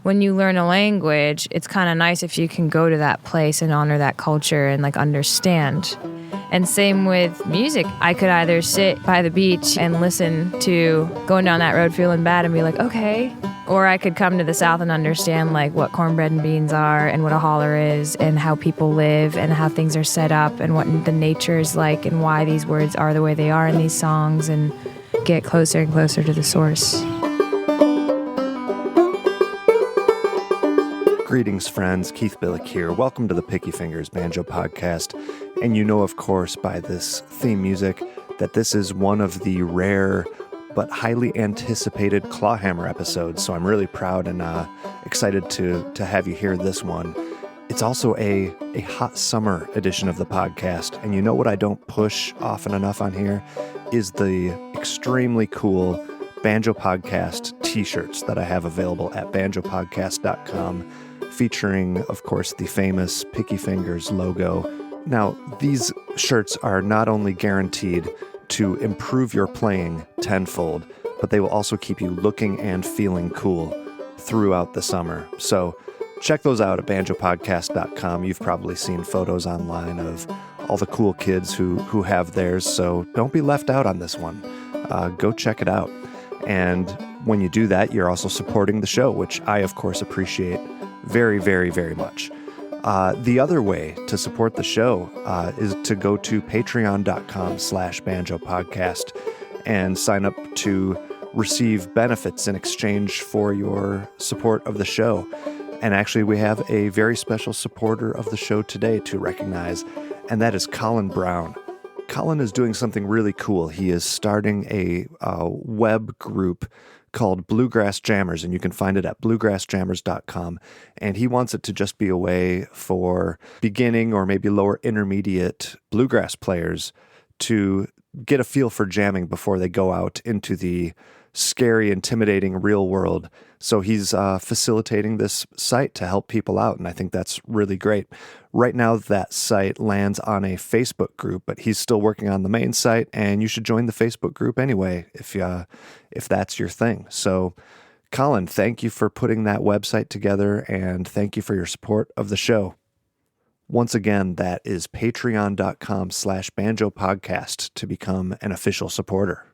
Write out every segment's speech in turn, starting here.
when you learn a language, it's kind of nice if you can go to that place and honor that culture and like understand. And same with music. I could either sit by the beach and listen to Going Down That Road Feeling Bad and be like, okay. Or I could come to the South and understand like what cornbread and beans are and what a holler is and how people live and how things are set up and what the nature is like and why these words are the way they are in these songs and get closer and closer to the source. Greetings, friends. Keith Billick here. Welcome to the Picky Fingers Banjo Podcast. And you know, of course, by this theme music, that this is one of the rare but highly anticipated clawhammer episodes. So I'm really proud and excited to have you hear this one. It's also a hot summer edition of the podcast. And you know what I don't push often enough on here is the extremely cool Banjo Podcast t-shirts that I have available at banjopodcast.com. Featuring, of course, the famous Picky Fingers logo. Now, these shirts are not only guaranteed to improve your playing tenfold, but they will also keep you looking and feeling cool throughout the summer. So check those out at banjopodcast.com. You've probably seen photos online of all the cool kids who have theirs, so don't be left out on this one. Go check it out. And when you do that, you're also supporting the show, which I, of course, appreciate very, very, very much. The other way to support the show is to go to patreon.com/banjopodcast and sign up to receive benefits in exchange for your support of the show. And actually, we have a very special supporter of the show today to recognize, and that is Colin Brown. Colin is doing something really cool. He is starting a web group called Bluegrass Jammers, and you can find it at bluegrassjammers.com. And he wants it to just be a way for beginning or maybe lower intermediate bluegrass players to get a feel for jamming before they go out into the scary, intimidating real world. So he's facilitating this site to help people out, and I think that's really great. Right now, that site lands on a Facebook group, but he's still working on the main site, and you should join the Facebook group anyway if that's your thing. So, Colin, thank you for putting that website together, and thank you for your support of the show. Once again, that is patreon.com/banjopodcast to become an official supporter.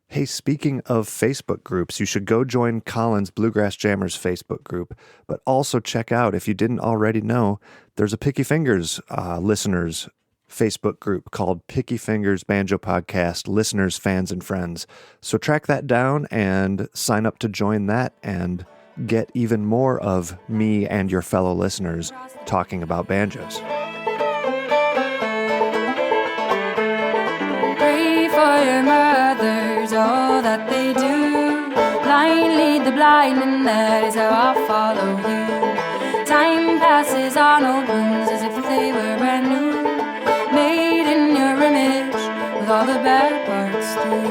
Hey, speaking of Facebook groups, you should go join Colin's Bluegrass Jammers Facebook group, but also check out, if you didn't already know, there's a Picky Fingers listeners Facebook group called Picky Fingers Banjopodcast Listeners, Fans, and Friends. So track that down and sign up to join that and get even more of me and your fellow listeners talking about banjos. Pray for your mothers, all that they do. Blind lead the blind, and that is how I'll follow you. Time passes on old wounds as if they were brand new. Made in your image with all the bad parts through.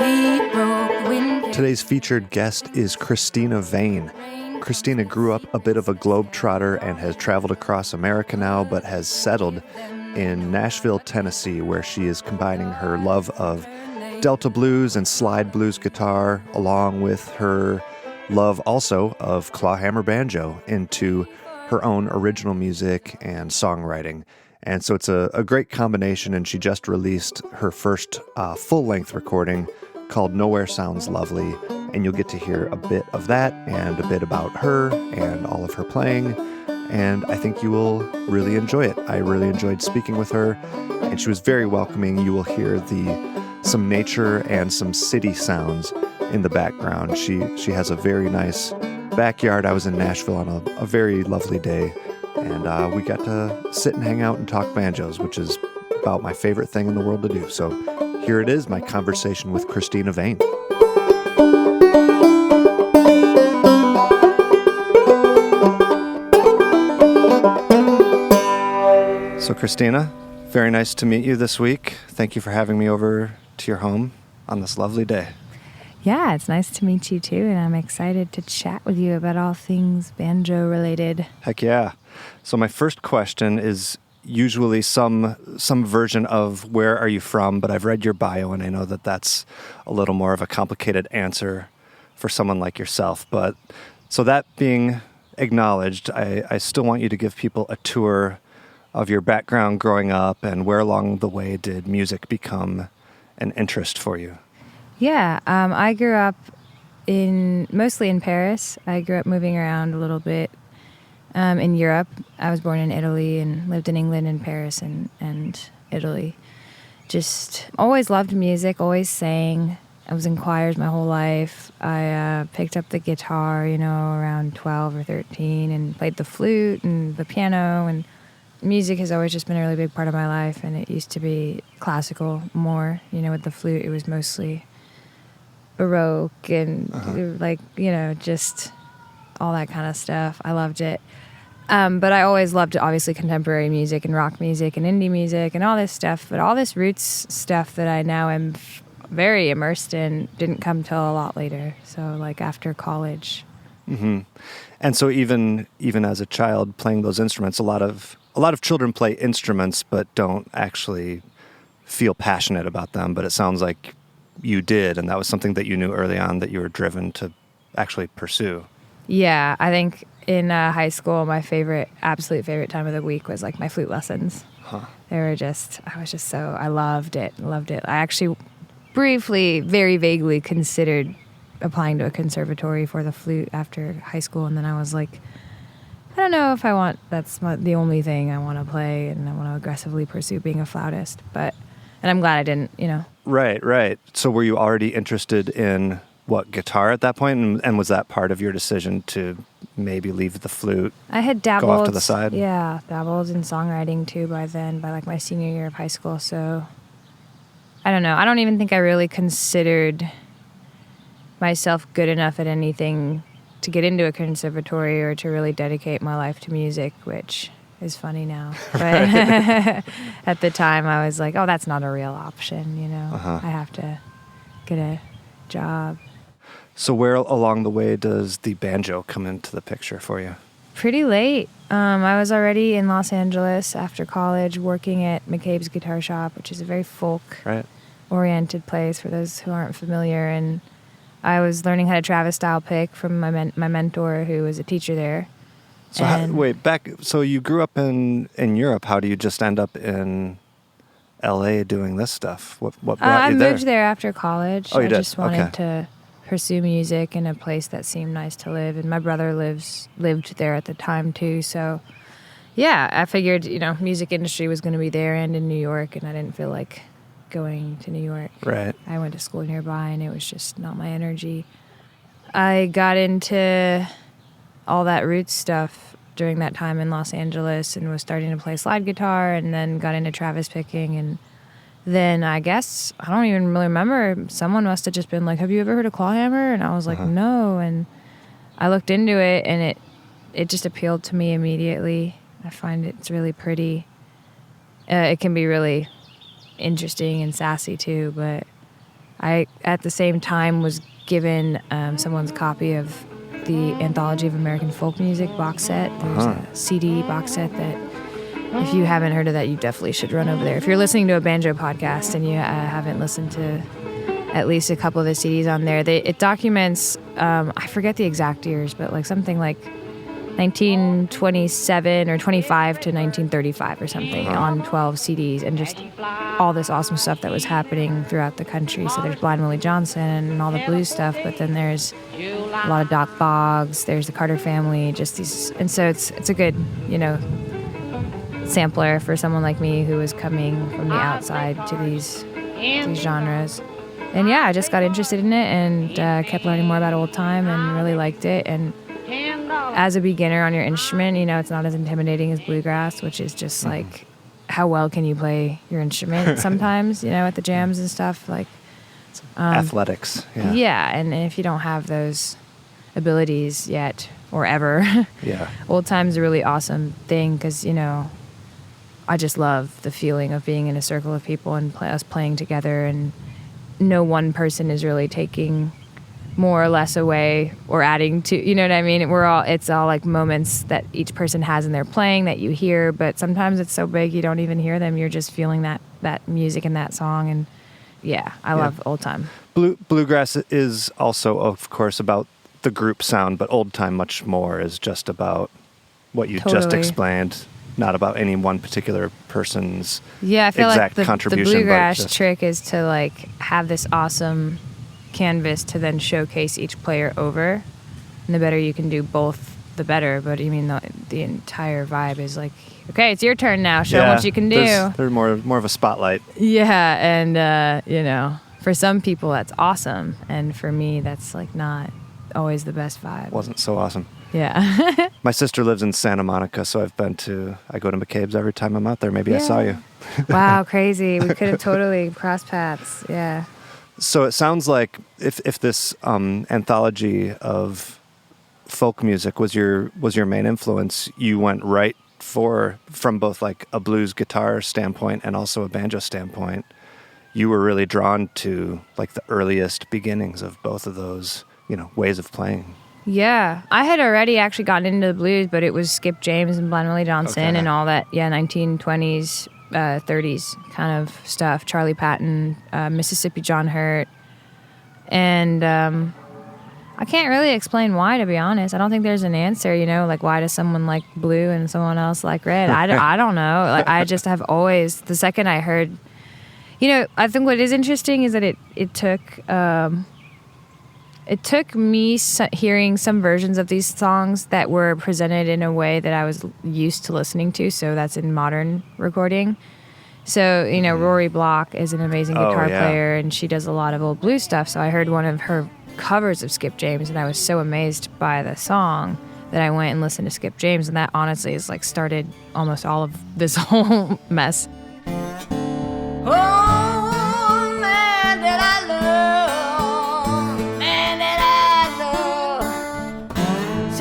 He broke the wind. Today's featured guest is Cristina Vane. Cristina grew up a bit of a globetrotter and has traveled across America now, but has settled in Nashville, Tennessee, where she is combining her love of Delta blues and slide blues guitar, along with her love also of clawhammer banjo, into her own original music and songwriting. And so it's a great combination, and she just released her first full-length recording called Nowhere Sounds Lovely, and you'll get to hear a bit of that and a bit about her and all of her playing, and I think you will really enjoy it. I really enjoyed speaking with her, and she was very welcoming. You will hear some nature and some city sounds in the background. She has a very nice backyard. I was in Nashville on a very lovely day, and we got to sit and hang out and talk banjos, which is about my favorite thing in the world to do. So here it is, my conversation with Cristina Vane. So Cristina, very nice to meet you this week. Thank you for having me over to your home on this lovely day. Yeah, it's nice to meet you too, and I'm excited to chat with you about all things banjo related. Heck yeah. So my first question is usually some version of where are you from, but I've read your bio and I know that that's a little more of a complicated answer for someone like yourself. But so that being acknowledged, I still want you to give people a tour of your background growing up and where along the way did music become an interest for you? Yeah, I grew up mostly in Paris. I grew up moving around a little bit in Europe. I was born in Italy and lived in England and Paris and Italy. Just always loved music, always sang. I was in choirs my whole life. I picked up the guitar, around 12 or 13 and played the flute and the piano. And music has always just been a really big part of my life. And it used to be classical more, with the flute. It was mostly Baroque and just all that kind of stuff. I loved it. But I always loved, obviously, contemporary music and rock music and indie music and all this stuff. But all this roots stuff that I now am very immersed in didn't come till a lot later. So, like, after college. Mm-hmm. And so even as a child playing those instruments, a lot of children play instruments but don't actually feel passionate about them. But it sounds like you did, and that was something that you knew early on that you were driven to actually pursue. Yeah, I think in high school, my absolute favorite time of the week was like my flute lessons. Huh. I loved it. I actually briefly, very vaguely considered applying to a conservatory for the flute after high school. And then I was like, I don't know if that's the only thing I want to play, and I want to aggressively pursue being a flautist. And I'm glad I didn't, Right. So were you already interested in guitar at that point? And was that part of your decision to maybe leave the flute? I had dabbled. Go off to the side? Yeah, dabbled in songwriting too by like my senior year of high school. So I don't know. I don't even think I really considered myself good enough at anything to get into a conservatory or to really dedicate my life to music, which is funny now. But at the time I was like, oh, that's not a real option, I have to get a job. So where along the way does the banjo come into the picture for you? Pretty late. I was already in Los Angeles after college working at McCabe's Guitar Shop, which is a very folk-oriented place for those who aren't familiar. And I was learning how to Travis style pick from my mentor, who was a teacher there. So so you grew up in Europe. How do you just end up in LA doing this stuff? What brought you there? I moved there after college. Oh, you did? I just wanted to pursue music in a place that seemed nice to live. And my brother lived there at the time too. So yeah, I figured, music industry was going to be there and in New York, and I didn't feel like going to New York. Right. I went to school nearby and it was just not my energy. I got into all that roots stuff during that time in Los Angeles and was starting to play slide guitar, and then got into Travis picking. And then I guess, I don't even really remember, someone must have just been like, have you ever heard of clawhammer? And I was like, no. And I looked into it and it just appealed to me immediately. I find it's really pretty. It can be really interesting and sassy too, but I at the same time was given someone's copy of the Anthology of American Folk Music box set. There's a CD box set that, if you haven't heard of that, you definitely should run over there. If you're listening to a banjo podcast and you haven't listened to at least a couple of the CDs on there, it documents, I forget the exact years, but like something like 1927 or 25 to 1935 or something on 12 CDs, and just all this awesome stuff that was happening throughout the country. So there's Blind Willie Johnson and all the blues stuff, but then there's a lot of Doc Boggs, there's the Carter family, just these, and so it's a good, sampler for someone like me who was coming from the outside to these genres. And yeah, I just got interested in it and kept learning more about old time and really liked it. And as a beginner on your instrument, it's not as intimidating as bluegrass, which is just like, how well can you play your instrument sometimes, at the jams and stuff, like athletics. Yeah, and if you don't have those abilities yet or ever, old time's a really awesome thing because, I just love the feeling of being in a circle of people and us playing together, and no one person is really taking more or less away or adding to, you know what I mean? It's all like moments that each person has in their playing that you hear, but sometimes it's so big you don't even hear them. You're just feeling that music and that song, and yeah, I love old time. Bluegrass is also, of course, about the group sound, but old time much more is just about what you just explained, not about any one particular person's I feel exact like contribution. The bluegrass trick is to like have this awesome canvas to then showcase each player over, and the better you can do both, the better. But I mean, the entire vibe is like, okay, it's your turn now. Show what you can do. There's more of a spotlight. Yeah, and for some people that's awesome, and for me that's like not always the best vibe. Wasn't so awesome. Yeah. My sister lives in Santa Monica, so I go to McCabe's every time I'm out there. Maybe I saw you. Wow, crazy. We could have totally crossed paths. Yeah. So it sounds like if this anthology of folk music was your main influence, you went right from both like a blues guitar standpoint and also a banjo standpoint. You were really drawn to like the earliest beginnings of both of those, ways of playing. Yeah, I had already actually gotten into the blues, but it was Skip James and Blind Willie Johnson and all that, 1920s, 30s kind of stuff. Charlie Patton, Mississippi John Hurt. And I can't really explain why, to be honest. I don't think there's an answer, like why does someone like blue and someone else like red? I don't know. Like I just have always, the second I heard, I think what is interesting is that it took me hearing some versions of these songs that were presented in a way that I was used to listening to. So that's in modern recording. So, Rory Block is an amazing guitar player, and she does a lot of old blues stuff. So I heard one of her covers of Skip James, and I was so amazed by the song that I went and listened to Skip James. And that honestly is like started almost all of this whole mess.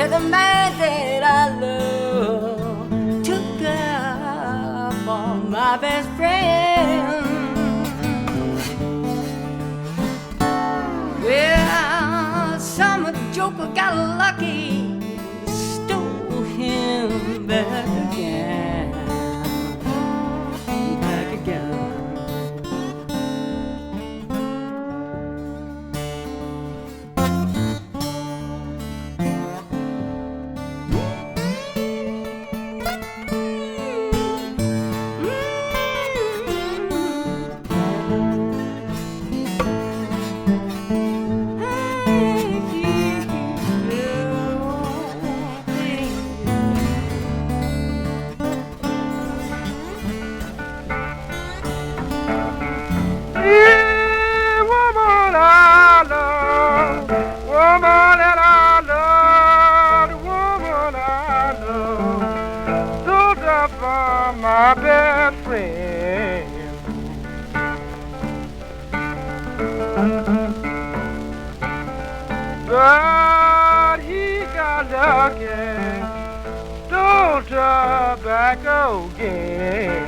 The man that I love took up for my best friend. Well, some joker got lucky, stole him back again. My best friend. But he got lucky, stole tobacco again.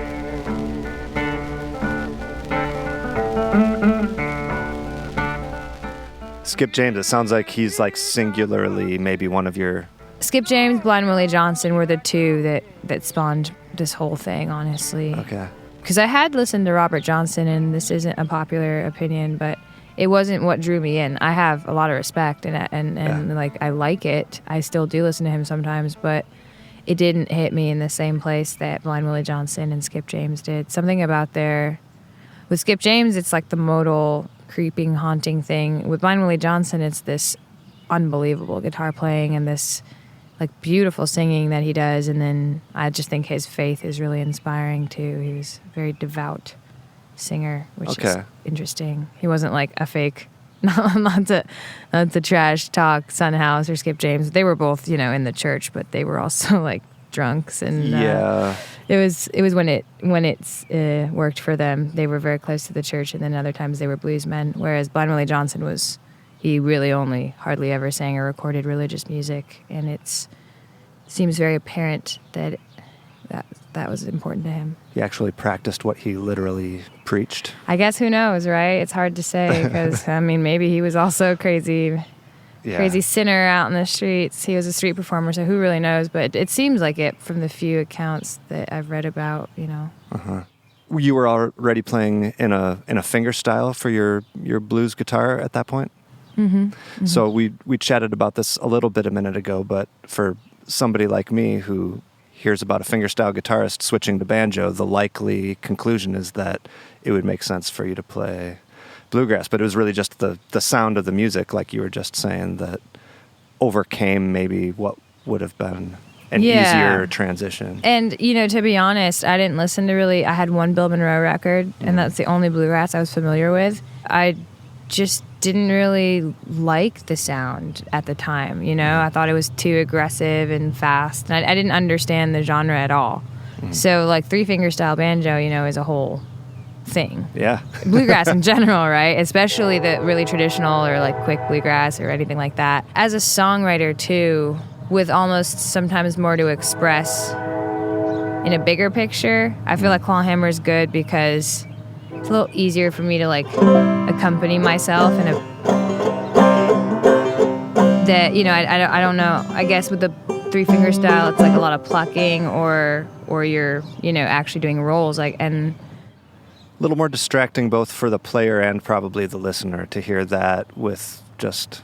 Skip James, it sounds like he's like singularly maybe one of your... Skip James, Blind Willie Johnson were the two that spawned this whole thing, honestly. Okay. Because I had listened to Robert Johnson, and this isn't a popular opinion, but it wasn't what drew me in. I have a lot of respect, and like I like it. I still do listen to him sometimes, but it didn't hit me in the same place that Blind Willie Johnson and Skip James did. Something about with Skip James, it's like the modal, creeping, haunting thing. With Blind Willie Johnson, it's this unbelievable guitar playing and this like beautiful singing that he does, and then I just think his faith is really inspiring too. He was a very devout singer, which is interesting. He wasn't like a fake, not to trash talk Son House or Skip James. They were both, in the church, but they were also like drunks, and it was when it's worked for them. They were very close to the church, and then other times they were bluesmen. Whereas Blind Willie Johnson he really only hardly ever sang or recorded religious music, and it seems very apparent that was important to him. He actually practiced what he literally preached. I guess, who knows, right? It's hard to say, because maybe he was also crazy sinner out in the streets. He was a street performer, so who really knows? But it seems like it from the few accounts that I've read about, Uh-huh. You were already playing in a fingerstyle for your blues guitar at that point? Mm-hmm. Mm-hmm. So we chatted about this a little bit a minute ago, but for somebody like me who hears about a fingerstyle guitarist switching to banjo, the likely conclusion is that it would make sense for you to play bluegrass. But it was really just the sound of the music, like you were just saying, that overcame maybe what would have been an easier transition. And, to be honest, I didn't listen to I had one Bill Monroe record, and that's the only bluegrass I was familiar with. I just didn't really like the sound at the time, I thought it was too aggressive and fast, and I didn't understand the genre at all. So, like, three-fingerstyle banjo, is a whole thing. Yeah. Bluegrass in general, right? Especially the really traditional or, like, quick bluegrass or anything like that. As a songwriter, too, with almost sometimes more to express in a bigger picture, I feel like clawhammer is good because it's a little easier for me to, like, accompany myself in that, I don't know. I guess with the three-finger style, it's like a lot of plucking or you're, actually doing rolls, like, and a little more distracting both for the player and probably the listener to hear that with just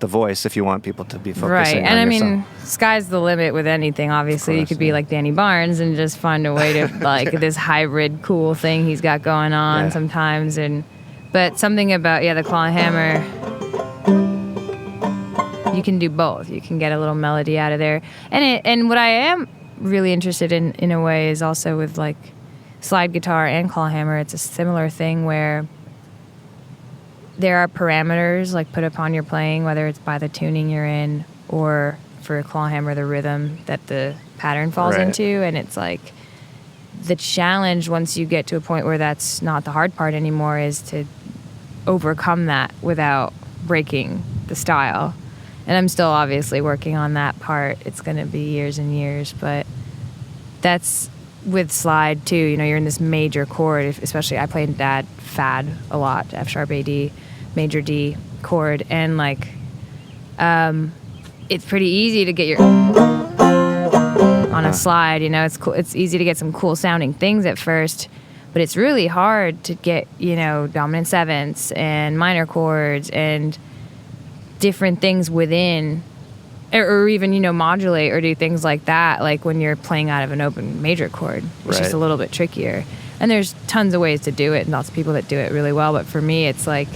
the voice if you want people to be focusing right. on And I your mean, song. Sky's the limit with anything, obviously. You could be like Danny Barnes and just find a way to, like, this hybrid cool thing he's got going on sometimes. But something about, the clawhammer, you can do both. You can get a little melody out of there. And what I am really interested in a way, is also with, like, slide guitar and clawhammer. It's a similar thing where there are parameters, like, put upon your playing, whether it's by the tuning you're in or for clawhammer, the rhythm that the pattern falls into. And it's like the challenge, once you get to a point where that's not the hard part anymore, is to overcome that without breaking the style. And I'm still obviously working on that part. It's going to be years and years, but that's with slide too. You're in this major chord, especially I played Dad Fad a lot, F sharp A D, major D chord, and like it's pretty easy to get your on a slide. It's cool. It's easy to get some cool sounding things at first, but it's really hard to get dominant sevenths and minor chords and different things within, or even modulate or do things like that, like when you're playing out of an open major chord. It's just a little bit trickier, and there's tons of ways to do it and lots of people that do it really well. But for me, it's like,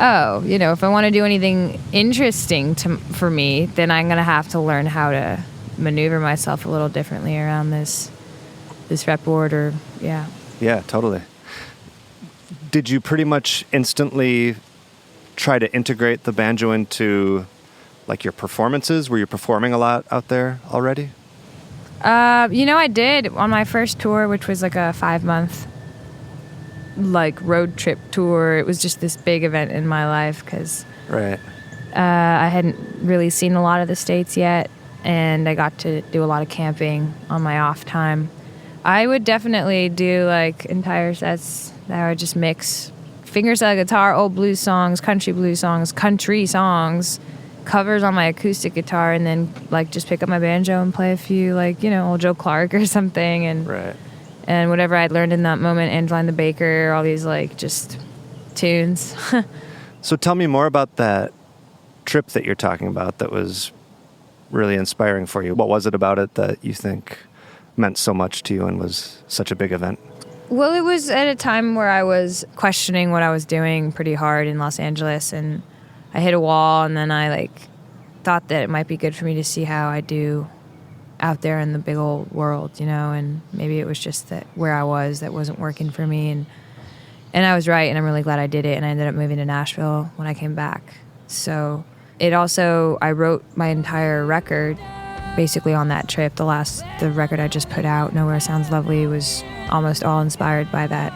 if I want to do anything interesting for me, then I'm gonna have to learn how to maneuver myself a little differently around this fretboard. Or yeah, totally. Did you pretty much instantly try to integrate the banjo into, like, your performances? Were you performing a lot out there already? I did on my first tour, which was like a 5-month like road trip tour. It was just this big event in my life because I hadn't really seen a lot of the States yet, and I got to do a lot of camping on my off time. I would definitely do like entire sets that I would just mix fingerstyle guitar, old blues songs, country songs, covers on my acoustic guitar, and then like just pick up my banjo and play a few, like, old Joe Clark or something, and whatever I'd learned in that moment, Angeline the Baker, all these like just tunes. So tell me more about that trip that you're talking about that was really inspiring for you. What was it about it that you think meant so much to you and was such a big event? Well, it was at a time where I was questioning what I was doing pretty hard in Los Angeles, and I hit a wall, and then I thought that it might be good for me to see how I do out there in the big old world, and maybe it was just that where I was that wasn't working for me, and I was right, and I'm really glad I did it, and I ended up moving to Nashville when I came back. So I wrote my entire record basically on that trip. The record I just put out, Nowhere Sounds Lovely, was almost all inspired by that.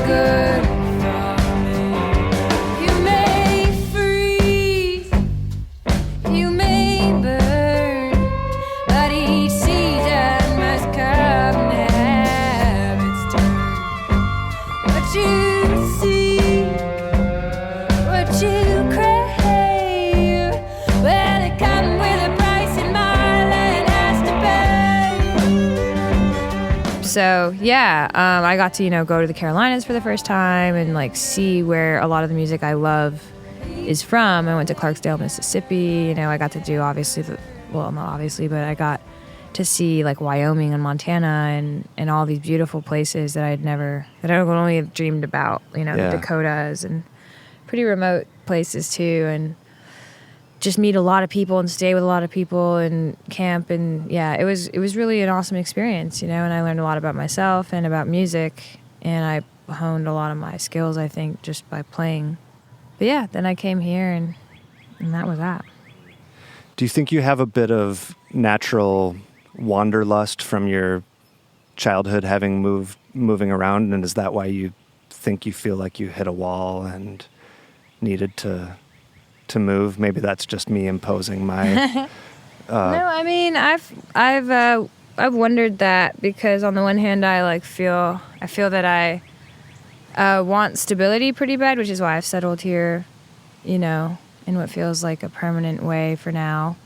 Good So yeah, I got to, go to the Carolinas for the first time and like see where a lot of the music I love is from. I went to Clarksdale, Mississippi. I got to do not obviously, but I got to see like Wyoming and Montana and all these beautiful places that I would only have dreamed about, the Dakotas and pretty remote places too, and just meet a lot of people and stay with a lot of people and camp. And yeah, it was really an awesome experience, and I learned a lot about myself and about music, and I honed a lot of my skills, I think, just by playing. But yeah, then I came here and that was that. Do you think you have a bit of natural wanderlust from your childhood, having moving around, and is that why you think you feel like you hit a wall and needed to move? Maybe that's just me imposing my no, I mean, I've wondered that, because on the one hand I feel that I want stability pretty bad, which is why I've settled here, in what feels like a permanent way for now.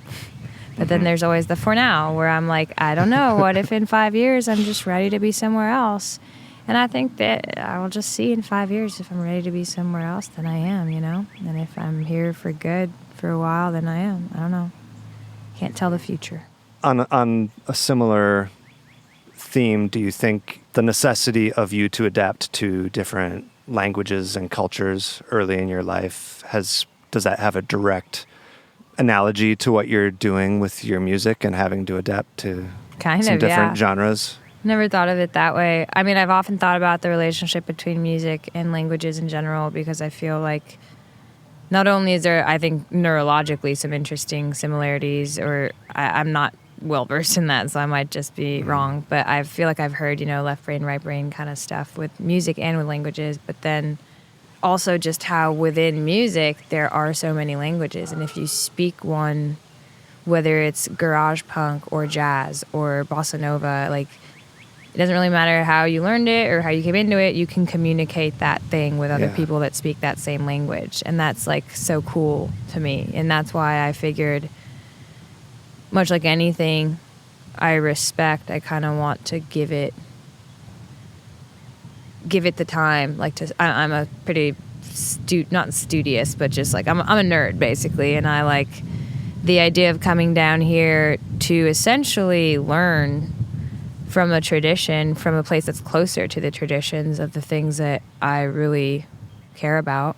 But then there's always the for now, where I'm like, I don't know, what if in 5 years I'm just ready to be somewhere else? And I think that I will just see in 5 years if I'm ready to be somewhere else, then I am, And if I'm here for good for a while, then I am. I don't know. Can't tell the future. On a similar theme, do you think the necessity of you to adapt to different languages and cultures early in your life does that have a direct analogy to what you're doing with your music and having to adapt to some different genres? Never thought of it that way. I mean, I've often thought about the relationship between music and languages in general, because I feel like not only is there, I think, neurologically some interesting similarities, or I'm not well versed in that, so I might just be wrong, but I feel like I've heard, left brain, right brain kind of stuff with music and with languages, but then also just how within music there are so many languages, and if you speak one, whether it's garage punk or jazz or bossa nova, it doesn't really matter how you learned it or how you came into it, you can communicate that thing with other people that speak that same language, and that's so cool to me. And that's why I figured, much like anything I respect, I kind of want to give it the time. I'm a pretty not studious, but just I'm a nerd basically, and I like the idea of coming down here to essentially learn from a tradition, from a place that's closer to the traditions of the things that I really care about.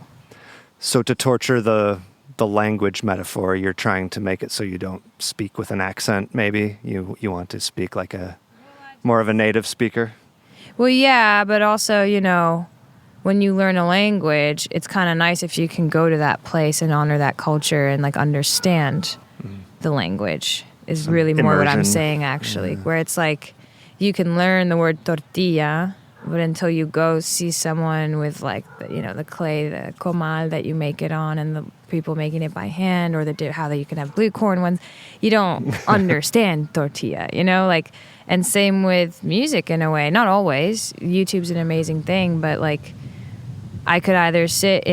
So to torture the language metaphor, you're trying to make it so you don't speak with an accent, maybe? You want to speak like more of a native speaker? Well, yeah, but also, when you learn a language, it's kind of nice if you can go to that place and honor that culture and understand the language is some really more immersion. What I'm saying, actually, where it's you can learn the word tortilla, but until you go see someone with the clay, the comal that you make it on, and the people making it by hand, or how you can have blue corn ones, you don't understand tortilla, and same with music in a way. Not always. YouTube's an amazing thing, but I could either sit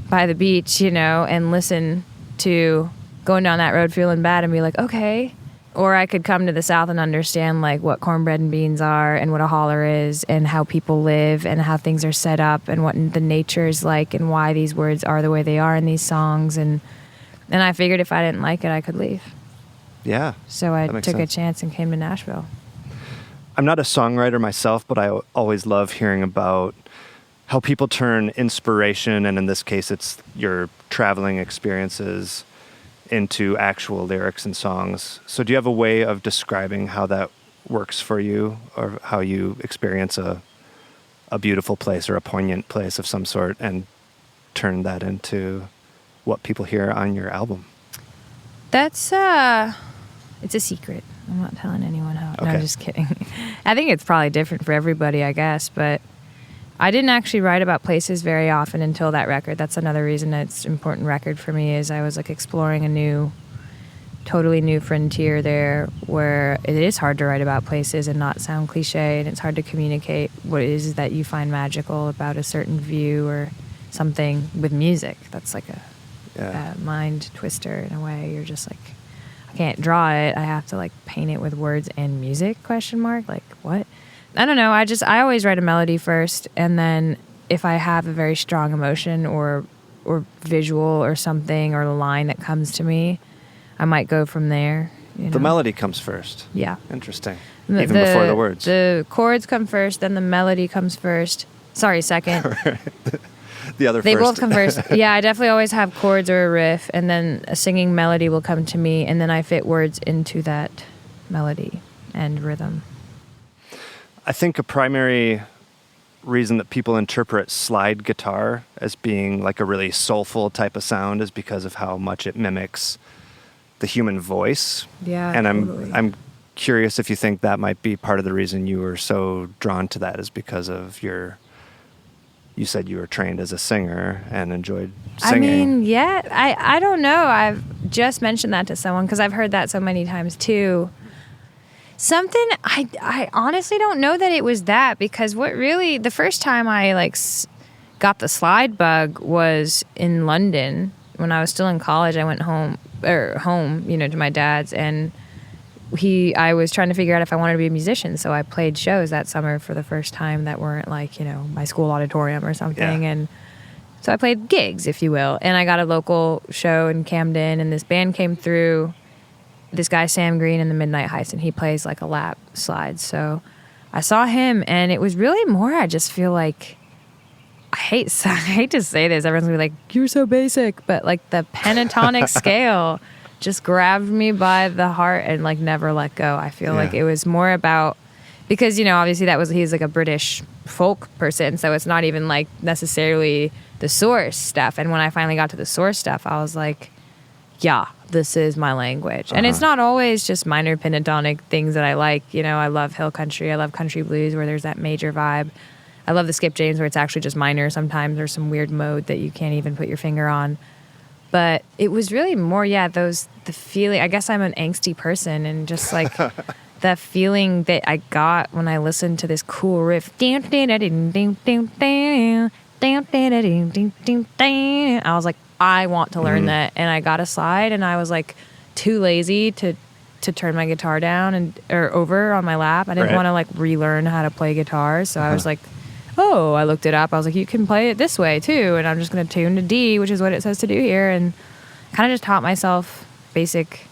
by the beach, and listen to Going Down That Road Feeling Bad and be like, okay. Or I could come to the South and understand what cornbread and beans are, and what a holler is, and how people live, and how things are set up, and what the nature is like, and why these words are the way they are in these songs. And I figured if I didn't like it, I could leave. Yeah. So I took a chance and came to Nashville. I'm not a songwriter myself, but I always love hearing about how people turn inspiration, and in this case it's your traveling experiences, into actual lyrics and songs. So do you have a way of describing how that works for you, or how you experience a beautiful place or a poignant place of some sort and turn that into what people hear on your album? That's it's a secret. I'm not telling anyone how. Okay. No, I'm just kidding. I think it's probably different for everybody, I guess, but I didn't actually write about places very often until that record. That's another reason it's an important record for me, is I was exploring a totally new frontier there, where it is hard to write about places and not sound cliche, and it's hard to communicate what it is that you find magical about a certain view or something with music. That's a mind twister in a way. You're just I can't draw it. I have to paint it with words and music, ? What? I don't know. I always write a melody first, and then if I have a very strong emotion or visual or something or a line that comes to me, I might go from there. The melody comes first. Yeah. Interesting. Even before the words. The chords come first, then the melody comes first. Sorry, second. The other they first. both come first. Yeah, I definitely always have chords or a riff, and then a singing melody will come to me, and then I fit words into that melody and rhythm. I think a primary reason that people interpret slide guitar as being like a really soulful type of sound is because of how much it mimics the human voice. Yeah, and totally. I'm curious if you think that might be part of the reason you were so drawn to that is because of you said you were trained as a singer and enjoyed singing. I mean, yeah, I don't know. I've just mentioned that to someone because I've heard that so many times too. Something, I honestly don't know that it was that, because the first time I got the slide bug was in London when I was still in college. I went home, to my dad's, and I was trying to figure out if I wanted to be a musician. So I played shows that summer for the first time that weren't my school auditorium or something. Yeah. And so I played gigs, if you will. And I got a local show in Camden, and this band came through. This guy, Sam Green, in the Midnight Heist, and he plays like a lap slide. So I saw him, and it was really more, I just feel like, I hate to say this, everyone's gonna be like, you're so basic, but like the pentatonic scale just grabbed me by the heart and like never let go. I feel like it was more about, because, obviously he's like a British folk person, so it's not even like necessarily the source stuff. And when I finally got to the source stuff, I was like, yeah, this is my language. And it's not always just minor pentatonic things that I like. I love hill country. I love country blues where there's that major vibe. I love the Skip James where it's actually just minor sometimes, or some weird mode that you can't even put your finger on. But it was really more, the feeling. I guess I'm an angsty person, and just like the feeling that I got when I listened to this cool riff. I was like, I want to learn that. And I got a slide, and I was like too lazy to turn my guitar down or over on my lap. I didn't want to like relearn how to play guitar. So I was like, I looked it up. I was like, you can play it this way too. And I'm just going to tune to D, which is what it says to do here. And kind of just taught myself basic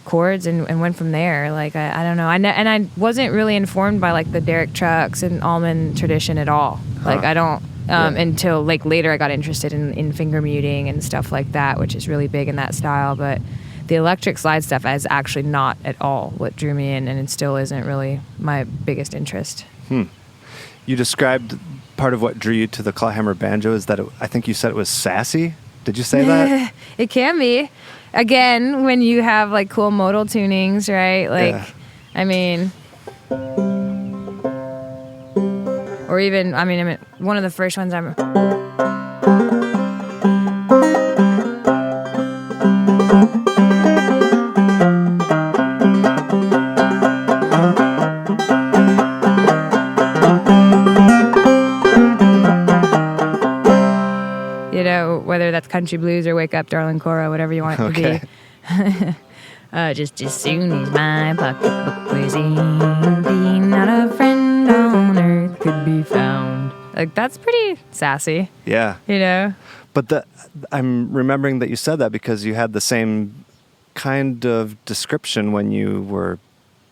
chords and went from there. Like, I don't know. I wasn't really informed by like the Derek Trucks and Allman tradition at all. Like I don't, until like later I got interested in finger muting and stuff like that, which is really big in that style. But the electric slide stuff is actually not at all what drew me in, and it still isn't really my biggest interest. You described part of what drew you to the clawhammer banjo is that I think you said it was sassy. Did you say that? It can be. Again, when you have like cool modal tunings, right? Like, I mean, or even, I mean, one of the first ones whether that's country blues or Wake Up Darling Cora, whatever you want it to be. Just as soon as my pocketbook was empty, not a friend on earth could be found. Like, that's pretty sassy. Yeah. But I'm remembering that you said that because you had the same kind of description when you were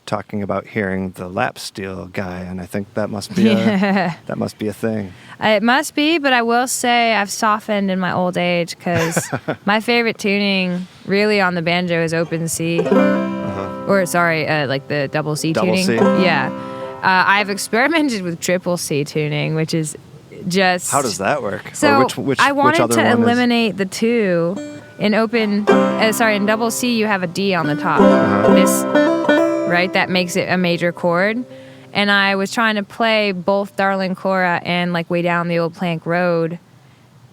talking about hearing the lap steel guy, and I think that must be a thing. It must be, but I will say I've softened in my old age, because my favorite tuning really on the banjo is open C, or like the double C tuning. C? Yeah, I've experimented with triple C tuning, which is just. How does that work? So which I wanted other to one eliminate the two. In double C, you have a D on the top. Right, that makes it a major chord. And I was trying to play both Darling Cora and like Way Down the Old Plank Road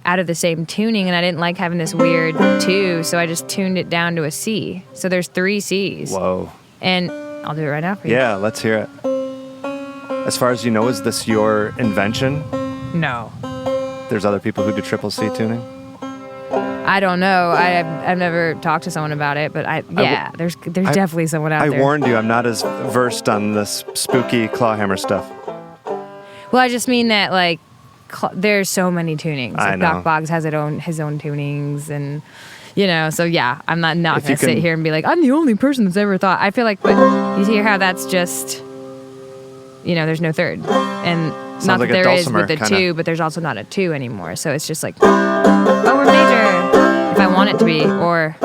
out of the same tuning, and I didn't like having this weird 2, so I just tuned it down to a C. So there's 3 Cs. Whoa. And I'll do it right now for you. Yeah, let's hear it. As far as you know, is this your invention? No. There's other people who do triple C tuning? I don't know. I've never talked to someone about it, but there's definitely someone out there. I warned you, I'm not as versed on this spooky clawhammer stuff. Well, I just mean that like there's so many tunings. I Like know. Doc Boggs has his own tunings, and so yeah, I'm not gonna sit here and be like I'm the only person that's ever thought. I feel like, but you hear how that's just, there's no third, and Sounds not like that a there is dulcimer, with the kinda. 2, but there's also not a 2 anymore. So it's just like we're major if I want it to be, or.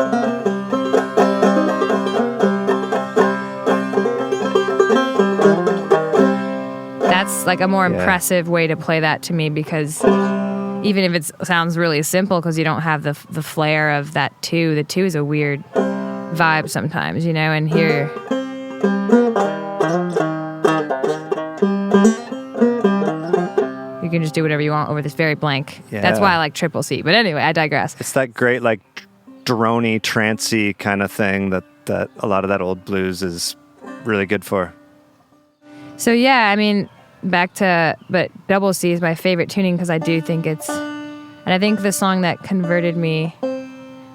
That's like a more impressive way to play that to me, because even if it sounds really simple because you don't have the flair of that 2, the 2 is a weird vibe sometimes, and here. You can just do whatever you want over this very blank. Yeah. That's why I like triple C. But anyway, I digress. It's that great, like, droney, trancy kind of thing that a lot of that old blues is really good for. So yeah, I mean, but double C is my favorite tuning because I do think and I think the song that converted me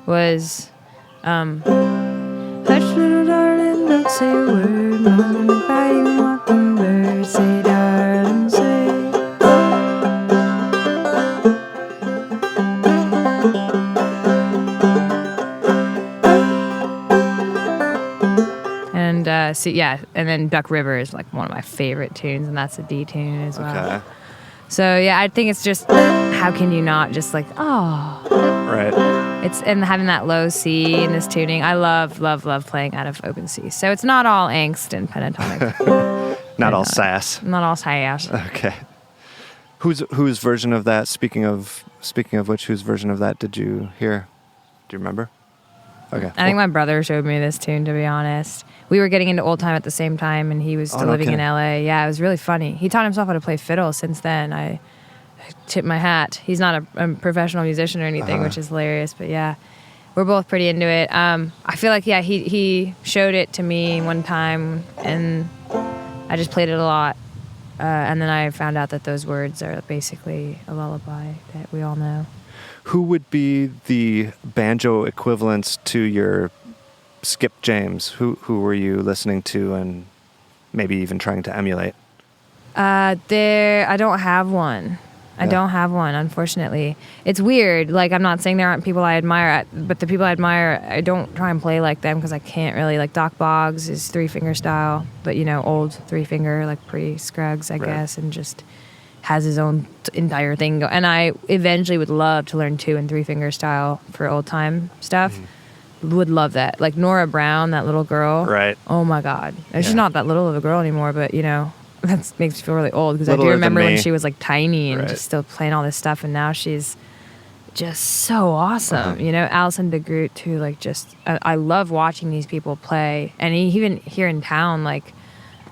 was, hush little darling, don't say a word, mama, fighting mockingbird, say darling, say. And and then Duck River is like one of my favorite tunes, and that's a D tune as well. Okay. So yeah, I think it's just, how can you not just like, Right. and having that low C in this tuning. I love playing out of open C. So it's not all angst and pentatonic. Not all sass. Not all sass. Okay. Whose version of that? Speaking of which, whose version of that did you hear? Do you remember? Okay. I think my brother showed me this tune, to be honest. We were getting into old time at the same time, and he was still living in LA. Yeah, it was really funny. He taught himself how to play fiddle since then. I tip my hat. He's not a professional musician or anything, which is hilarious. But yeah, we're both pretty into it. I feel like, he showed it to me one time, and I just played it a lot. And then I found out that those words are basically a lullaby that we all know. Who would be the banjo equivalents to your Skip James? Who were you listening to and maybe even trying to emulate? I don't have one. I don't have one, unfortunately. It's weird. Like, I'm not saying there aren't people I admire, but the people I admire, I don't try and play like them because I can't really. Like, Doc Boggs is 3-fingerstyle, but, old 3-finger, like pre-Scruggs, I guess, and just has his own entire thing. And I eventually would love to learn 2- and 3-fingerstyle for old-time stuff. Would love that. Like, Nora Brown, that little girl. Right. Oh, my God. She's not that little of a girl anymore, but, that makes me feel really old because I do Littler than remember when me. she was like tiny and Right. just still playing all this stuff, and now she's just so awesome. Alison DeGroot too. Like, just I love watching these people play, and even here in town, like,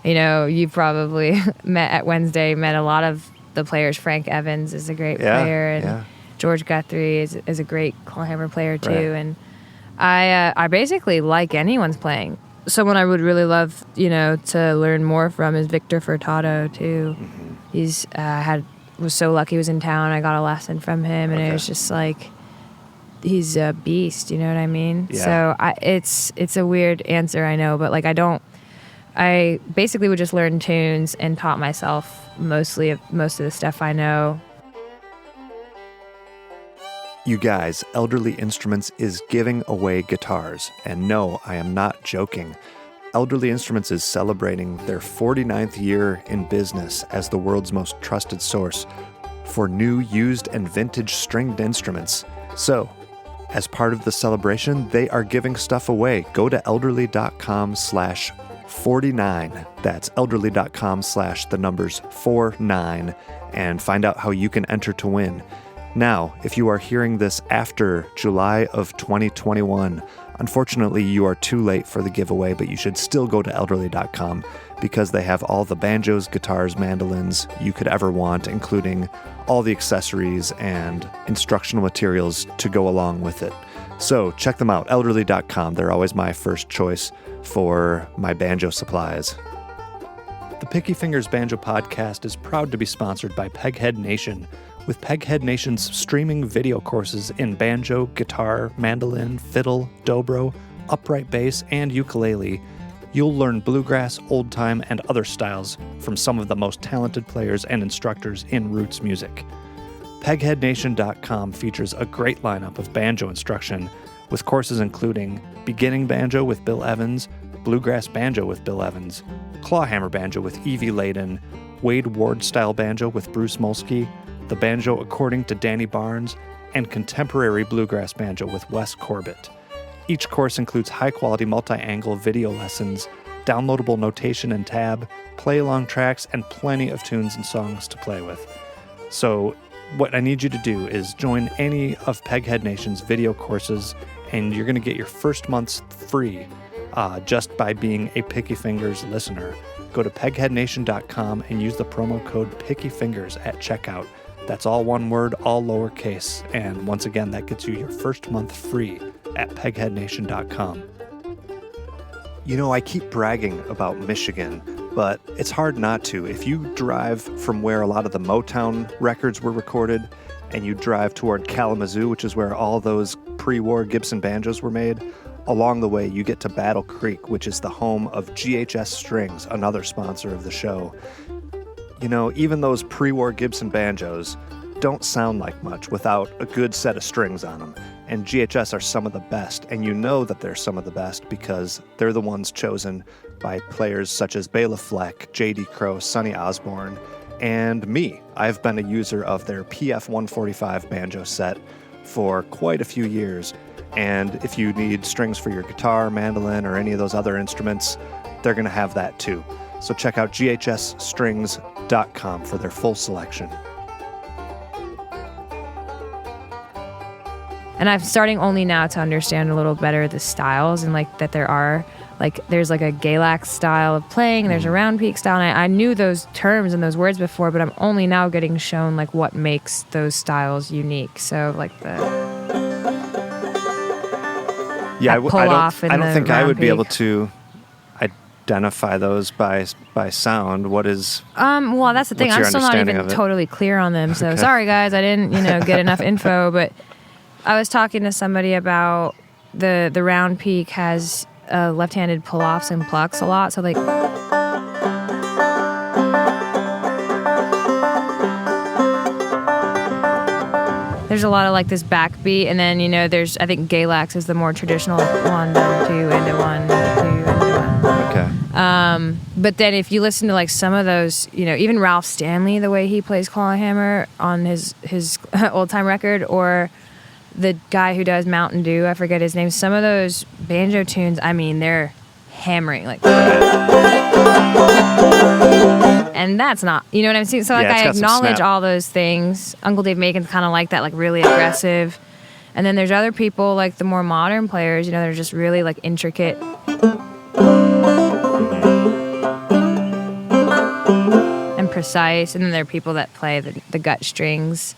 you've probably met a lot of the players. Frank Evans is a great player, and George Guthrie is a great clawhammer player too. Right. And I basically like anyone's playing. Someone I would really love, to learn more from is Victor Furtado too. Mm-hmm. He's was so lucky he was in town. I got a lesson from him, and it was just like, he's a beast. You know what I mean? Yeah. So it's a weird answer, I know, but like I basically would just learn tunes and taught myself most of the stuff I know. You guys, Elderly Instruments is giving away guitars. And no, I am not joking. Elderly Instruments is celebrating their 49th year in business as the world's most trusted source for new, used, and vintage stringed instruments. So, as part of the celebration, they are giving stuff away. Go to elderly.com/49. That's elderly.com/49 and find out how you can enter to win. Now, if you are hearing this after July of 2021, unfortunately you are too late for the giveaway, but you should still go to elderly.com because they have all the banjos, guitars, mandolins you could ever want, including all the accessories and instructional materials to go along with it. So check them out, elderly.com. They're always my first choice for my banjo supplies. The Picky Fingers Banjo Podcast is proud to be sponsored by Peghead Nation, with Peghead Nation's streaming video courses in banjo, guitar, mandolin, fiddle, dobro, upright bass, and ukulele. You'll learn bluegrass, old time, and other styles from some of the most talented players and instructors in roots music. PegheadNation.com features a great lineup of banjo instruction, with courses including Beginning Banjo with Bill Evans, Bluegrass Banjo with Bill Evans, Clawhammer Banjo with Evie Layden, Wade Ward-style banjo with Bruce Molsky, the banjo according to Danny Barnes, and contemporary bluegrass banjo with Wes Corbett. Each course includes high-quality multi-angle video lessons, downloadable notation and tab, play-along tracks, and plenty of tunes and songs to play with. So what I need you to do is join any of Peghead Nation's video courses, and you're going to get your first month's free just by being a Picky Fingers listener. Go to pegheadnation.com and use the promo code PickyFingers at checkout. That's all one word, all lowercase. And once again, that gets you your first month free at pegheadnation.com. You know, I keep bragging about Michigan, but it's hard not to. If you drive from where a lot of the Motown records were recorded, and you drive toward Kalamazoo, which is where all those pre-war Gibson banjos were made, along the way you get to Battle Creek, which is the home of GHS Strings, another sponsor of the show. You know, even those pre-war Gibson banjos don't sound like much without a good set of strings on them. And GHS are some of the best, and you know that they're some of the best because they're the ones chosen by players such as Bela Fleck, J.D. Crowe, Sonny Osborne, and me. I've been a user of their PF 145 banjo set for quite a few years, and if you need strings for your guitar, mandolin, or any of those other instruments, they're going to have that too. So check out ghsstrings.com for their full selection. And I'm starting only now to understand a little better the styles, and like that there are there's like a Galax style of playing, there's a round peak style, and I knew those terms and those words before, but I'm only now getting shown like what makes those styles unique. So like the I don't think I would be able peak. to identify those by sound. What is well, that's the thing, what's I'm your still not understanding even of it? totally clear on them, so Okay. sorry guys, I didn't get enough info. But I was talking to somebody about the round peak has left-handed pull-offs and plucks a lot, so like there's a lot of like this backbeat, and then there's, I think Galax is the more traditional 1 2 into 1 2 into 1. Okay. But then if you listen to like some of those, even Ralph Stanley, the way he plays clawhammer on his old time record, or the guy who does Mountain Dew, I forget his name, some of those banjo tunes, I mean, they're hammering like, and that's not, you know what I'm saying? So like Yeah, it's I got some acknowledge snap. all those things. Uncle Dave Macon's kind of like that, like really aggressive. And then there's other people, like the more modern players, they're just really like intricate. And precise. And then there are people that play the gut strings.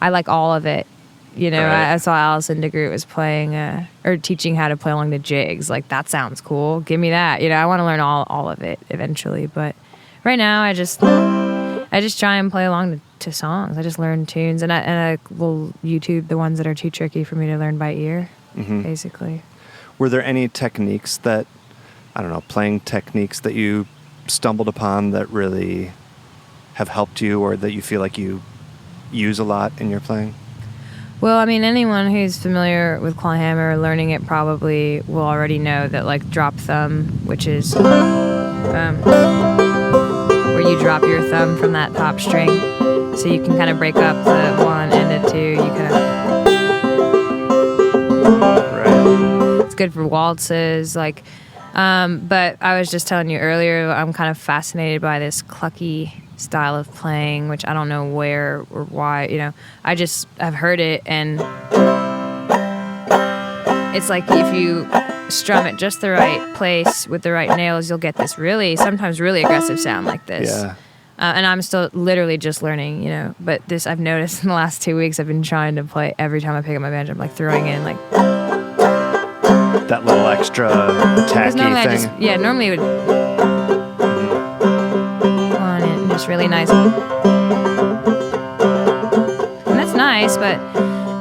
I like all of it. Right. I saw Allison DeGroot was playing or teaching how to play along the jigs. Like, that sounds cool. Give me that. I want to learn all of it eventually. But right now, I just try and play along to songs. I just learn tunes, and I will YouTube the ones that are too tricky for me to learn by ear, basically. Were there any techniques that, playing techniques that you stumbled upon that really have helped you, or that you feel like you use a lot in your playing? Well, I mean, anyone who's familiar with clawhammer, learning it probably will already know that, like, drop thumb, which is where you drop your thumb from that top string, so you can kind of break up the 1 and the 2. You kind of Right. it's good for waltzes, like. But I was just telling you earlier, I'm kind of fascinated by this clucky style of playing, which I don't know where or why, I've heard it, and it's like if you strum it just the right place with the right nails, you'll get this sometimes really aggressive sound like this. Yeah. And I'm still literally just learning, but this I've noticed in the last 2 weeks, I've been trying to play every time I pick up my banjo, I'm like throwing in like That little extra tacky normally thing. normally it would. just really nice. And that's nice, but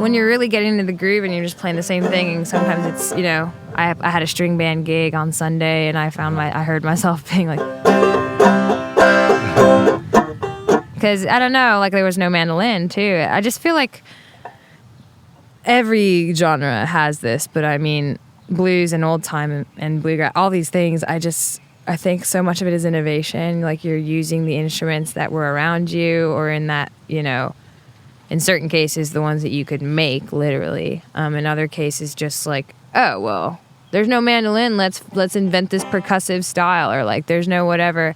when you're really getting into the groove and you're just playing the same thing, and sometimes it's, you know, I had a string band gig on Sunday, and I heard myself being like, because I don't know, like there was no mandolin too. I just feel like every genre has this, but I mean, blues and old time and bluegrass, all these things, I think so much of it is innovation. Like you're using the instruments that were around you, or in that, you know, in certain cases, the ones that you could make literally. In other cases, just like, oh, well, there's no mandolin. Let's invent this percussive style, or like there's no whatever,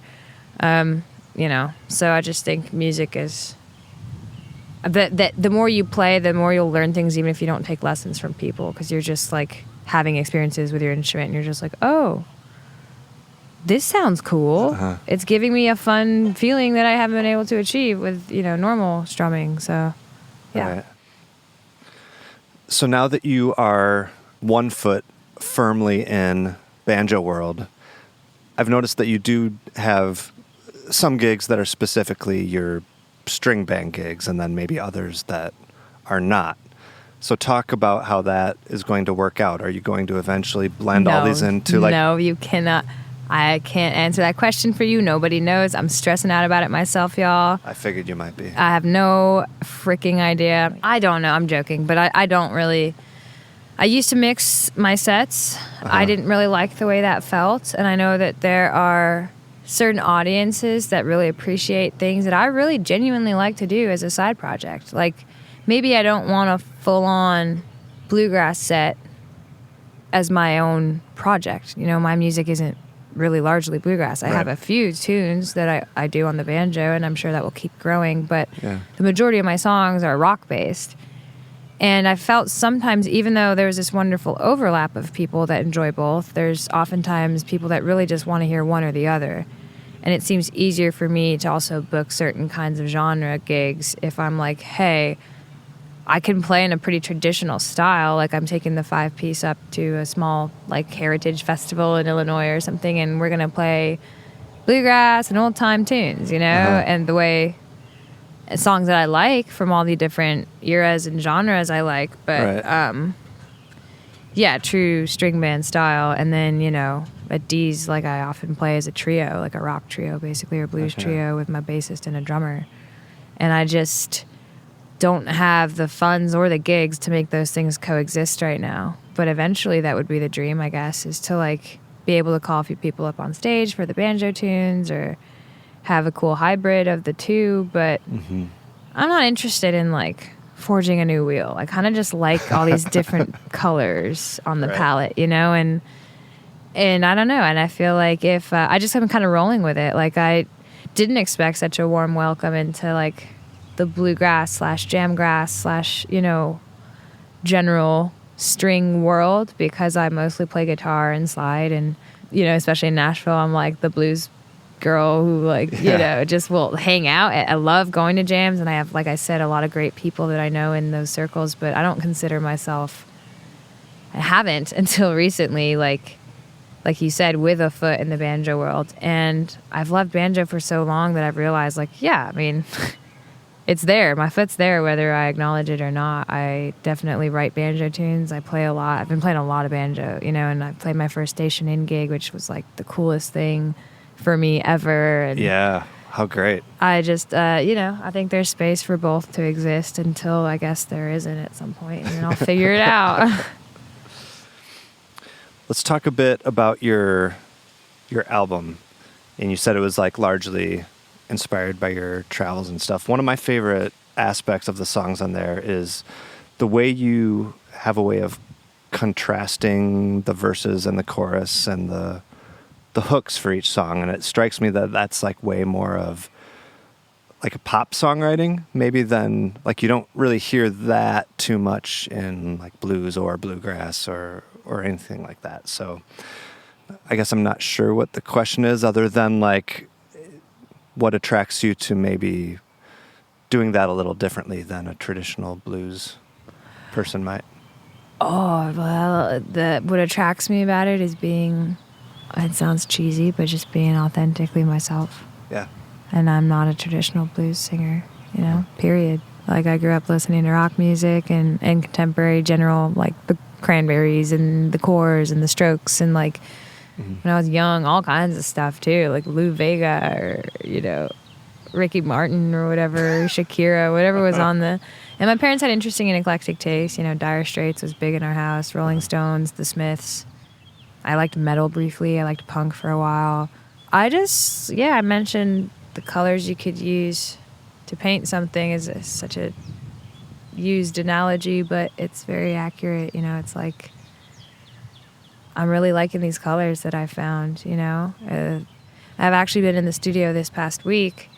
you know. So I just think music is that the more you play, the more you'll learn things, even if you don't take lessons from people, because you're just like having experiences with your instrument, and you're just like, oh, this sounds cool. Uh-huh. It's giving me a fun feeling that I haven't been able to achieve with, you know, normal strumming. So, yeah. Right. So now that you are 1 foot firmly in banjo world, I've noticed that you do have some gigs that are specifically your string band gigs, and then maybe others that are not. So talk about how that is going to work out. Are you going to eventually blend all these into like... No, you cannot. I can't answer that question for you. Nobody knows. I'm stressing out about it myself, y'all. I figured you might be. I have no freaking idea. I don't know. I'm joking, but I don't really... I used to mix my sets. Uh-huh. I didn't really like the way that felt, and I know that there are certain audiences that really appreciate things that I really genuinely like to do as a side project. Like, maybe I don't want a full-on bluegrass set as my own project. You know, my music isn't really largely bluegrass. I have a few tunes that I do on the banjo, and I'm sure that will keep growing, but the majority of my songs are rock-based. And I felt sometimes, even though there's this wonderful overlap of people that enjoy both, there's oftentimes people that really just want to hear one or the other. And it seems easier for me to also book certain kinds of genre gigs if I'm like, hey, I can play in a pretty traditional style. Like I'm taking the 5-piece up to a small like heritage festival in Illinois or something, and we're going to play bluegrass and old time tunes, you know, and the way songs that I like from all the different eras and genres I like. But yeah, true string band style. And then, you know, at D's, like I often play as a trio, like a rock trio basically, or blues trio with my bassist and a drummer. And I just don't have the funds or the gigs to make those things coexist right now. But eventually that would be the dream, I guess, is to like be able to call a few people up on stage for the banjo tunes or have a cool hybrid of the two. But I'm not interested in like forging a new wheel. I kind of just like all these different colors on the palette, you know, and I don't know. And I feel like if I just am kind of rolling with it. Like I didn't expect such a warm welcome into like the bluegrass / jamgrass / you know, general string world, because I mostly play guitar and slide, and you know, especially in Nashville, I'm like the blues girl who like you know just will hang out. I love going to jams, and I have, like I said, a lot of great people that I know in those circles, but I don't consider myself, I haven't until recently, like you said, with a foot in the banjo world. And I've loved banjo for so long that I've realized, like, yeah, I mean, it's there. My foot's there, whether I acknowledge it or not. I definitely write banjo tunes. I play a lot. I've been playing a lot of banjo, you know, and I played my first Station Inn gig, which was like the coolest thing for me ever. And yeah, how great. I just, you know, I think there's space for both to exist until I guess there isn't at some point, and then I'll figure it out. Let's talk a bit about your album. And you said it was like largely inspired by your travels and stuff. One of my favorite aspects of the songs on there is the way you have a way of contrasting the verses and the chorus and the hooks for each song. And it strikes me that that's like way more of like a pop songwriting maybe than, like, you don't really hear that too much in like blues or bluegrass or anything like that. So I guess I'm not sure what the question is, other than like what attracts you to maybe doing that a little differently than a traditional blues person might. Oh, well, what attracts me about it is being, it sounds cheesy, but just being authentically myself. Yeah. And I'm not a traditional blues singer, period. Like, I grew up listening to rock music and contemporary general, like the Cranberries and the Corrs and the Strokes, and like when I was young, all kinds of stuff too, like Lou Vega or, Ricky Martin or whatever, Shakira, whatever was on the... And my parents had interesting and eclectic taste. Dire Straits was big in our house, Rolling Stones, The Smiths. I liked metal briefly. I liked punk for a while. I mentioned the colors you could use to paint something is such a used analogy, but it's very accurate. It's like, I'm really liking these colors that I found, I've actually been in the studio this past week.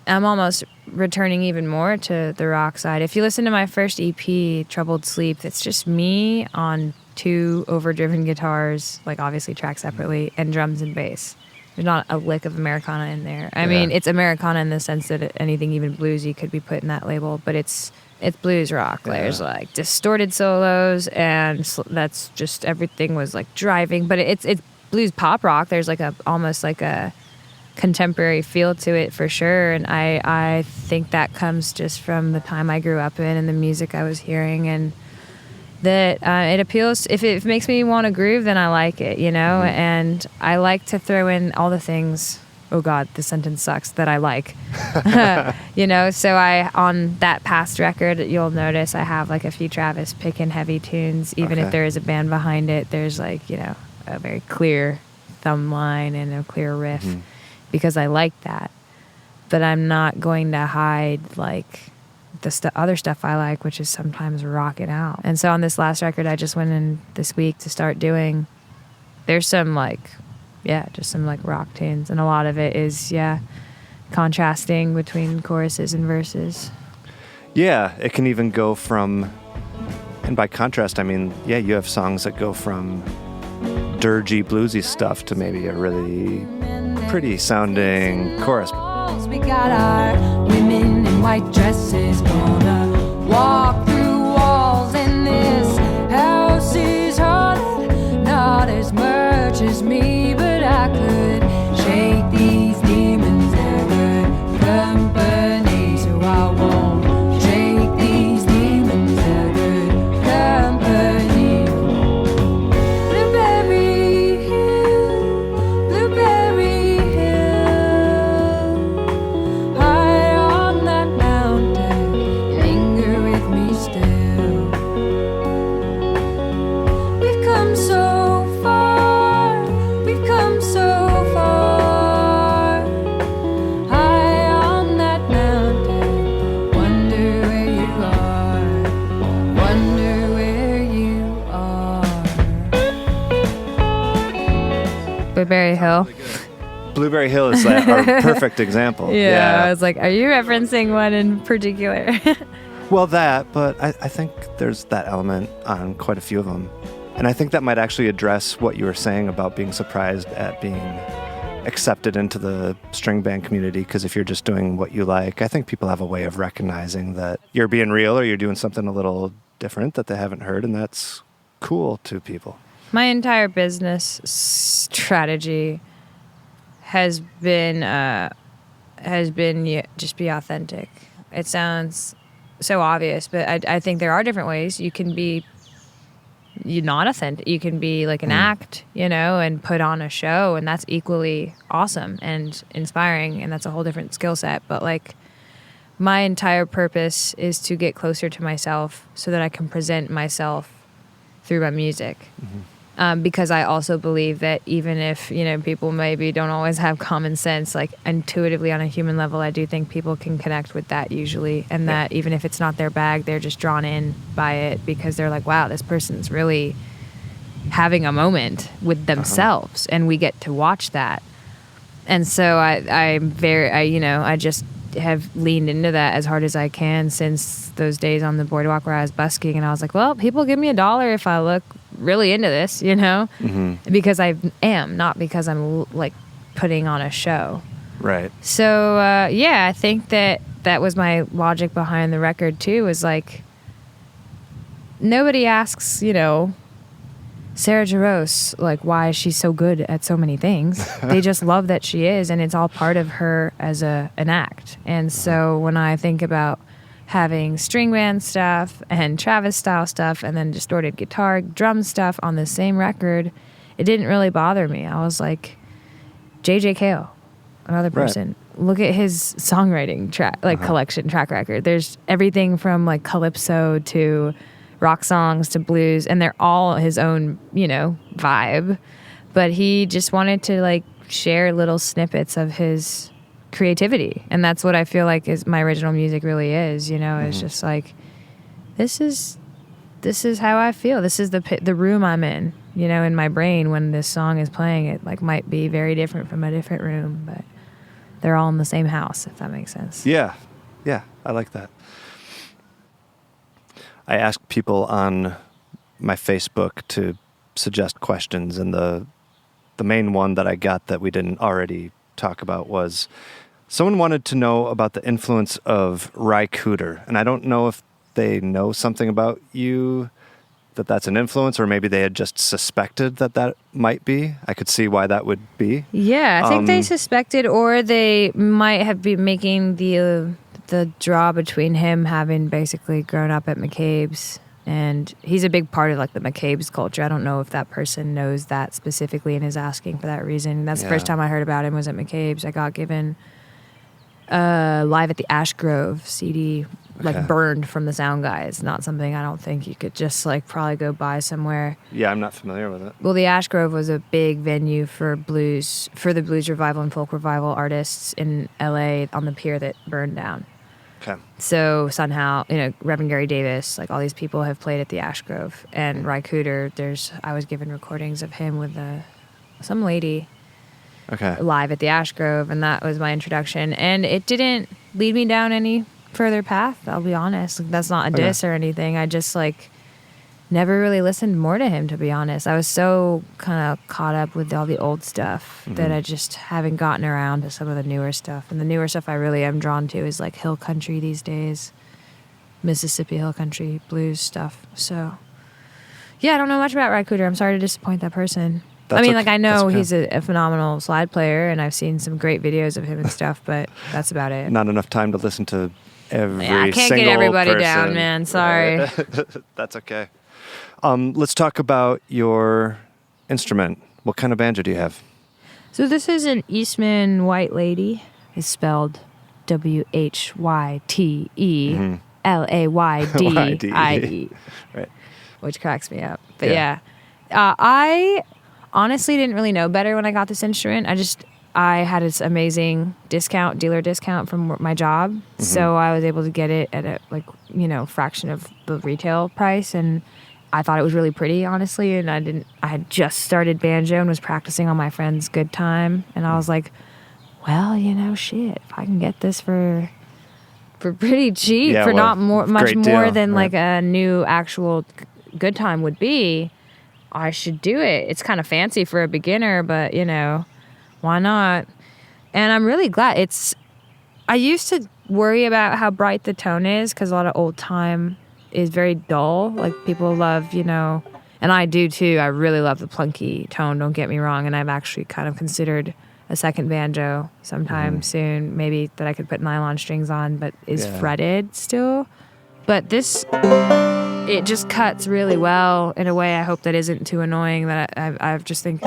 I'm almost returning even more to the rock side. If you listen to my first EP, Troubled Sleep, it's just me on 2 overdriven guitars, like obviously tracked separately, and drums and bass. There's not a lick of Americana in there. I mean, it's Americana in the sense that anything even bluesy could be put in that label, but it's blues rock. There's like distorted solos, and that's just, everything was like driving, but it's blues pop rock. There's like almost like a contemporary feel to it for sure, and I think that comes just from the time I grew up in and the music I was hearing, and that it appeals. If it makes me want to groove, then I like it, and I like to throw in all the things, oh god, this sentence sucks, that I like. So I, on that past record, you'll notice I have like a few Travis picking heavy tunes, even if there is a band behind it. There's like, a very clear thumb line and a clear riff, because I like that. But I'm not going to hide like the other stuff I like, which is sometimes rock it out. And so on this last record I just went in this week to start doing, there's some just some like rock tunes, and a lot of it is contrasting between choruses and verses. Yeah, it can even go from, and by contrast I mean, you have songs that go from dirgy bluesy stuff to maybe a really pretty sounding chorus. We got our women in white dresses gonna walk through walls, and this house is haunted. Not as much as me, but I could shake these demons. They're good company, so I won't shake these demons. They're good company. Blueberry Hill, Blueberry Hill, high on that mountain, linger with me still. We've come so far, we've come so far, high on that mountain, wonder where you are, wonder where you are. Blueberry Hill. Blueberry Hill is our perfect example. I was like, are you referencing one in particular? Well, that, but I think there's that element on quite a few of them. And I think that might actually address what you were saying about being surprised at being accepted into the string band community, because if you're just doing what you like, I think people have a way of recognizing that you're being real or you're doing something a little different that they haven't heard, and that's cool to people. My entire business strategy has been just be authentic. It sounds so obvious, but I think there are different ways. You can be not authentic. You can be like an act, and put on a show, and that's equally awesome and inspiring, and that's a whole different skill set. But like, my entire purpose is to get closer to myself so that I can present myself through my music. Because I also believe that even if, people maybe don't always have common sense, like intuitively on a human level, I do think people can connect with that usually. And that even if it's not their bag, they're just drawn in by it because they're like, wow, this person's really having a moment with themselves. And we get to watch that. And so I just have leaned into that as hard as I can since those days on the boardwalk where I was busking. And I was like, well, people give me $1 if I look really into this, because I am, not because I'm like putting on a show. Right. So, I think that was my logic behind the record too, was like, nobody asks, Sarah Jarosz, like, why is she so good at so many things? They just love that she is, and it's all part of her as an act. And so when I think about having string band stuff and Travis style stuff and then distorted guitar, drum stuff on the same record, it didn't really bother me. I was like, J.J. Cale, another person. Right. Look at his songwriting track, collection track record. There's everything from like calypso to rock songs to blues, and they're all his own, vibe. But he just wanted to like share little snippets of his creativity, and that's what I feel like is my original music really is. It's just like this is how I feel. This is the room I'm in. In my brain when this song is playing, it like might be very different from a different room, but they're all in the same house, if that makes sense. Yeah, I like that. I asked people on my Facebook to suggest questions, and the main one that I got that we didn't already talk about was someone wanted to know about the influence of Ry Cooder, and I don't know if they know something about you that's an influence, or maybe they had just suspected that might be. I could see why that would be. Yeah, I think they suspected, or they might have been making the draw between him having basically grown up at McCabe's, and he's a big part of like the McCabe's culture. I don't know if that person knows that specifically and is asking for that reason. That's the first time I heard about him was at McCabe's. I got given Live at the Ash Grove CD, like burned from the sound guy. It's not something I don't think you could just like probably go buy somewhere. Yeah, I'm not familiar with it. Well, the Ash Grove was a big venue for the blues revival and folk revival artists in LA on the pier that burned down. Okay. So somehow, Reverend Gary Davis, like all these people have played at the Ash Grove. And Ry Cooder, I was given recordings of him with some lady live at the Ash Grove, and that was my introduction. And it didn't lead me down any further path, I'll be honest. Like, that's not a diss or anything. I just like never really listened more to him, to be honest. I was so kind of caught up with all the old stuff that I just haven't gotten around to some of the newer stuff. And the newer stuff I really am drawn to is like hill country these days, Mississippi hill country blues stuff. So yeah, I don't know much about Ry Cooder. I'm sorry to disappoint that person. I know he's a phenomenal slide player, and I've seen some great videos of him and stuff, but that's about it. Not enough time to listen to every I can't single get everybody person. down, man. Sorry. That's okay. Let's talk about your instrument. What kind of banjo do you have? So this is an Eastman White Lady. It's spelled WHYTELAYDIE. Right. Which cracks me up. But I honestly didn't really know better when I got this instrument. I had this amazing dealer discount from my job. So I was able to get it at a fraction of the retail price, and I thought it was really pretty, honestly. And I had just started banjo and was practicing on my friend's good time, and I was like, well, shit, if I can get this for pretty cheap, not much more than like a new actual good time would be, I should do it. It's kind of fancy for a beginner, but why not? And I'm really glad. I used to worry about how bright the tone is, because a lot of old time is very dull. Like people love, and I do too. I really love the plunky tone, don't get me wrong. And I've actually kind of considered a second banjo sometime soon, maybe that I could put nylon strings on, but is fretted still. But this, it just cuts really well in a way I hope that isn't too annoying, that I've just think.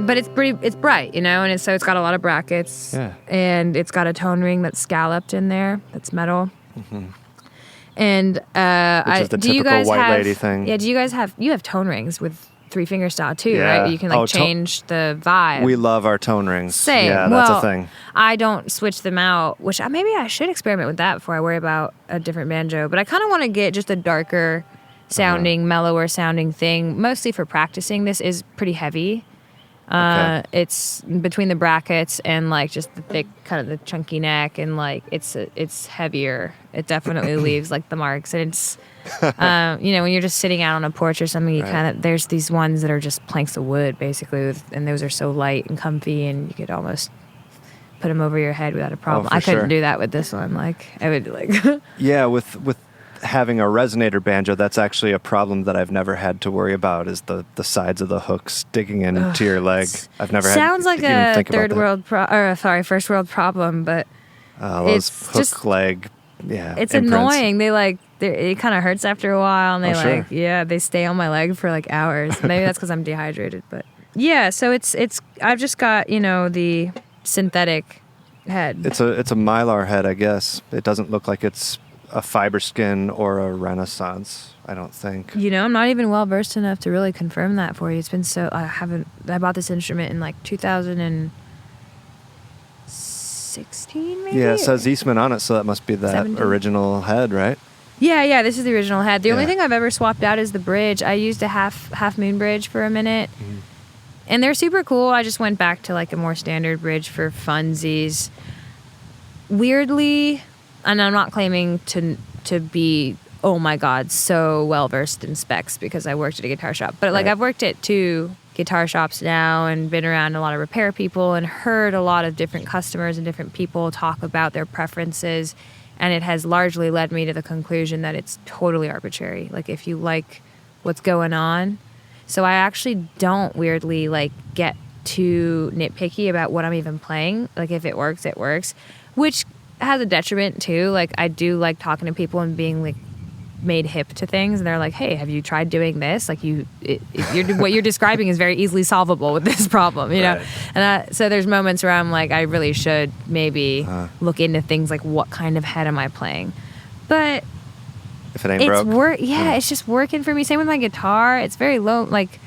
But it's bright, and so it's got a lot of brackets, and it's got a tone ring that's scalloped in there, that's metal. And which is the typical white lady thing. Yeah, you have tone rings with 3-finger style too, right? You can change the vibe. We love our tone rings. Same. Yeah, that's a thing. I don't switch them out, which maybe I should experiment with that before I worry about a different banjo. But I kind of want to get just a darker sounding, mellower sounding thing, mostly for practicing. This is pretty heavy. It's between the brackets and like just the thick, kind of the chunky neck, and like it's heavier. It definitely leaves like the marks, and it's when you're just sitting out on a porch or something, you kind of, there's these ones that are just planks of wood basically, and those are so light and comfy, and you could almost put them over your head without a problem. for I couldn't sure. do that with this one. Like I would like. Yeah, with having a resonator banjo, that's actually a problem that I've never had to worry about, is the sides of the hooks digging into your leg. I've never Sounds had like to even a think about first world problem, but those it's hook just- leg, it's imprints. annoying. It kind of hurts after a while, and they sure. they stay on my leg for like hours. Maybe that's because I'm dehydrated, but yeah. So it's I've just got the synthetic head. It's a mylar head, I guess. It doesn't look like it's a fiber skin or a Renaissance, I don't think. I'm not even well versed enough to really confirm that for you. It's been I bought this instrument in like 2016 maybe? Yeah, it says Eastman on it, so that must be that 17. original head, right? Yeah, this is the original head. The only Yeah. thing I've ever swapped out is the bridge. I used a half moon bridge for a minute. Mm-hmm. And they're super cool. I just went back to like a more standard bridge for funsies. Weirdly, and I'm not claiming to be, oh my God, so well versed in specs because I worked at a guitar shop. But like Right. I've worked at 2 guitar shops now and been around a lot of repair people and heard a lot of different customers and different people talk about their preferences. And it has largely led me to the conclusion that it's totally arbitrary. Like if you like what's going on. So I actually don't weirdly like get too nitpicky about what I'm even playing. Like if it works, it works, which has a detriment too. Like I do like talking to people and being like made hip to things, and they're like, "Hey, have you tried doing this? Like what you're describing is very easily solvable with this problem, you know." Right. And so there's moments where I'm like, I really should maybe look into things like what kind of head am I playing, but If it ain't broke. it's just working for me. Same with my guitar. It's very low. Like,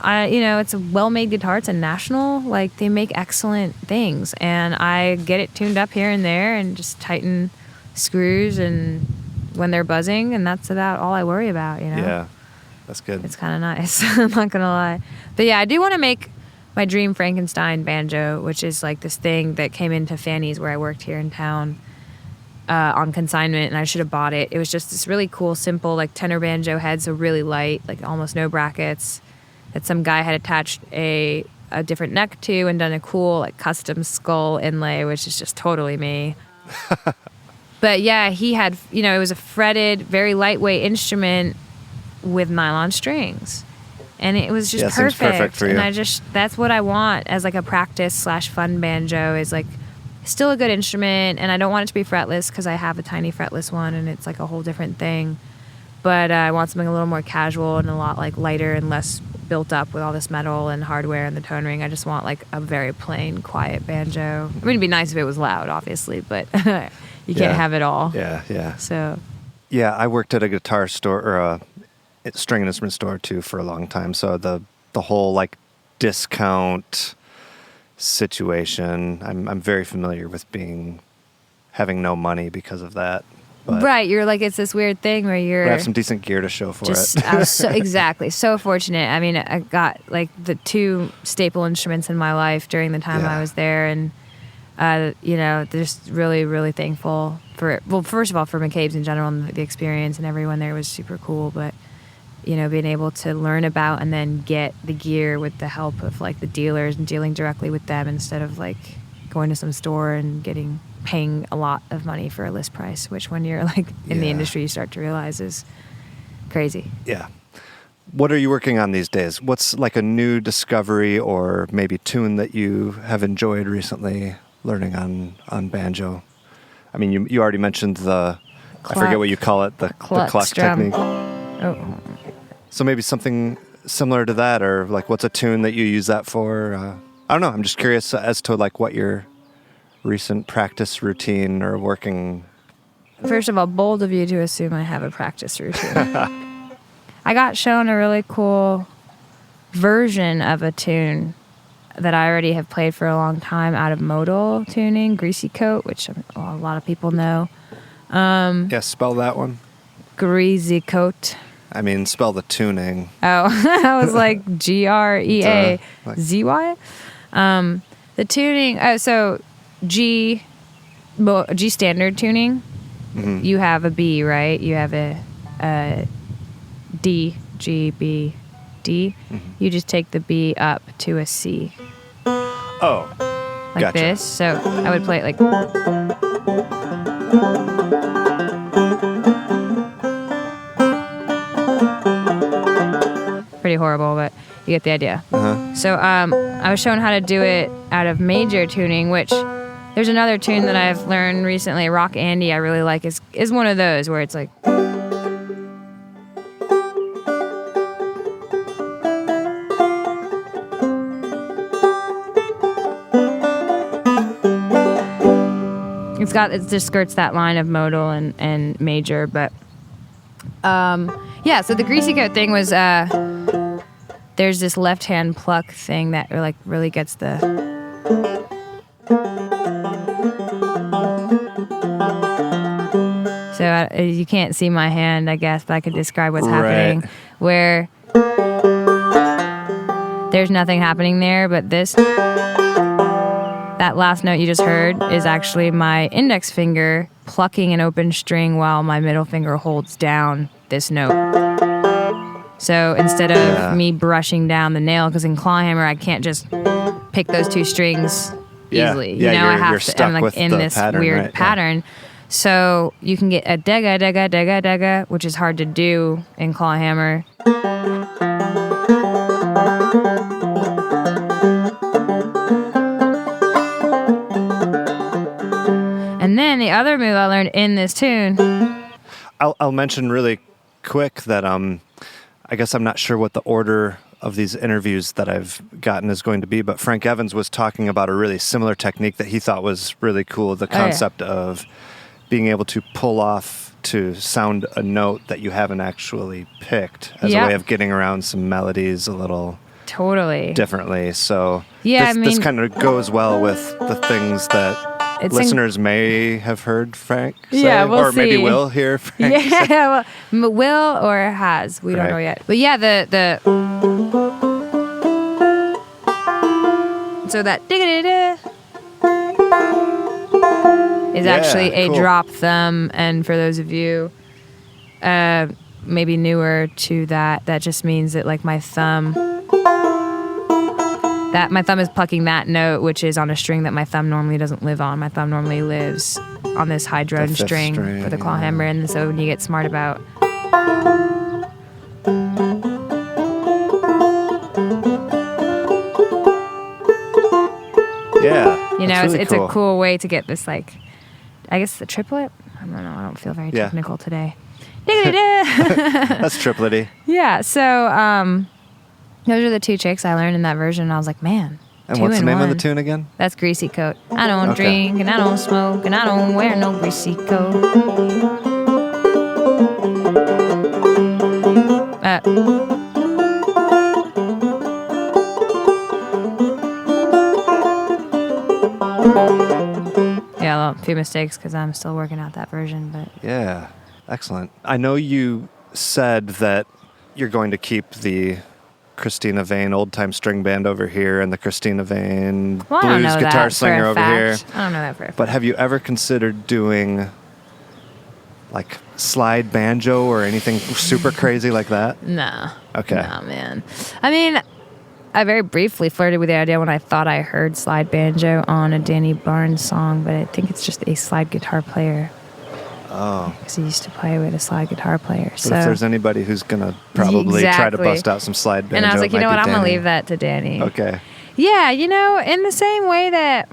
it's a well-made guitar. It's a National. Like, they make excellent things, and I get it tuned up here and there, and just tighten screws and when they're buzzing, and that's about all I worry about. Yeah, that's good. It's kind of nice. I'm not gonna lie, but yeah, I do want to make my dream Frankenstein banjo, which is like this thing that came into Fanny's where I worked here in town. On consignment, and I should have bought it. It was just this really cool, simple, like tenor banjo head, so really light, like almost no brackets, that some guy had attached a different neck to and done a cool like custom skull inlay, which is just totally me. But yeah, he had, it was a fretted, very lightweight instrument with nylon strings. And it was just Yeah, seems perfect for you. And that's what I want as like a practice/fun banjo, is like still a good instrument, and I don't want it to be fretless because I have a tiny fretless one and it's like a whole different thing. But I want something a little more casual and a lot like lighter and less built up with all this metal and hardware and the tone ring. I just want like a very plain, quiet banjo. I mean, it'd be nice if it was loud, obviously, but you can't have it all. Yeah. So Yeah, I worked at a guitar store or a string instrument store too for a long time. So the whole like discount situation, I'm very familiar with having no money because of that. But right, you're like, it's this weird thing where I have some decent gear to show for it. I was so fortunate. I mean, I got like the 2 staple instruments in my life during the time I was there, and just really, really thankful for it. Well, first of all, for McCabe's in general and the experience, and everyone there was super cool. But being able to learn about and then get the gear with the help of like the dealers and dealing directly with them instead of like going to some store and paying a lot of money for a list price, which when you're like in the industry you start to realize is crazy. Yeah. What are you working on these days? What's like a new discovery or maybe tune that you have enjoyed recently learning on banjo? I mean, you already mentioned I forget what you call it, the cluck drum technique. Oh. So maybe something similar to that, or like what's a tune that you use that for? I don't know. I'm just curious as to like what your recent practice routine or working. First of all, bold of you to assume I have a practice routine. I got shown a really cool version of a tune that I already have played for a long time out of modal tuning, Greasy Coat, which a lot of people know. Yeah, spell that one. Greasy Coat. I mean, spell the tuning. Oh, I was like Greazy. The tuning. So G standard tuning. Mm-hmm. You have a B, right? You have a D, G, B, D. Mm-hmm. You just take the B up to a C. Oh, like Gotcha. this. So I would play it like. Pretty horrible, but you get the idea. So I was shown how to do it out of major tuning, which there's another tune that I've learned recently, Rock Andy, I really like, is one of those where it's like. It just skirts that line of modal and major, but yeah. So the greasy coat thing was there's this left hand pluck thing that like really gets the. So you can't see my hand, I guess, but I could describe what's happening. Where there's nothing happening there, but that last note you just heard is actually my index finger plucking an open string while my middle finger holds down this note. So instead of me brushing down the nail, because in clawhammer I can't just pick those two strings easily. Yeah, you know, I have you're to. stuck I'm like with in the this pattern, weird right? pattern. So you can get a dega dega dega dega, which is hard to do in clawhammer. And then the other move I learned in this tune. I'll mention really quick that I guess I'm not sure what the order of these interviews that I've gotten is going to be, but Frank Evans was talking about a really similar technique that he thought was really cool. The concept of being able to pull off to sound a note that you haven't actually picked as a way of getting around some melodies a little differently. So this kind of goes well with the things that listeners may have heard Frank say, or maybe will hear Frank say. Well, will or has. We don't know yet. But yeah, so that is actually a drop thumb, and for those of you maybe newer to that just means that like my thumb is plucking that note, which is on a string that my thumb normally doesn't live on. My thumb normally lives on this high drone string for the clawhammer, and so when you get smart about you know, it's a cool way to get this, like, I guess the triplet. I don't know. I don't feel very technical today. That's triplety. Yeah. So those are the two tricks I learned in that version. And I was like, man. And what's the name of the tune again? That's Greasy Coat. I don't drink and I don't smoke and I don't wear no greasy coat. Yeah, a few mistakes because I'm still working out that version, but yeah, excellent. I know you said that you're going to keep the Cristina Vane old time string band over here and the Cristina Vane blues guitar singer over here. I don't know that for a fact. But have you ever considered doing like slide banjo or anything super crazy like that? No. Okay. No, man. I mean, I very briefly flirted with the idea when I thought I heard slide banjo on a Danny Barnes song, but I think it's just a slide guitar player. Oh. Because he used to play with a slide guitar player. But if there's anybody who's going to probably try to bust out some slide banjo, and I was like, you know what, I'm going to leave that to Danny. Okay. Yeah, you know, in the same way that,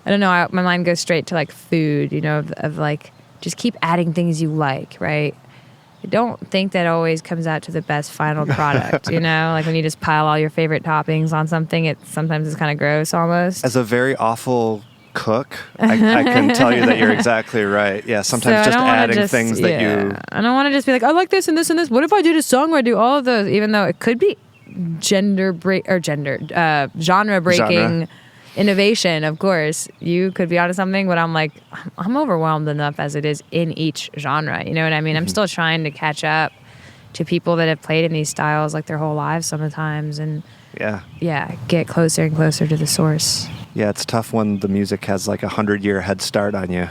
I don't know, my mind goes straight to like food, you know, of like, just keep adding things you like, right? I don't think that always comes out to the best final product, you know? Like when you just pile all your favorite toppings on something, sometimes it's kind of gross almost. As a very awful cook, I can tell you that you're exactly right. Yeah, sometimes just adding things that you... I don't want to just be like, I like this and this and this. What if I did a song where I do all of those, even though it could be genre breaking innovation, of course. You could be onto something, but I'm like, I'm overwhelmed enough as it is in each genre. You know what I mean? I'm still trying to catch up to people that have played in these styles like their whole lives sometimes, and get closer and closer to the source. Yeah, it's tough when the music has like 100-year head start on you.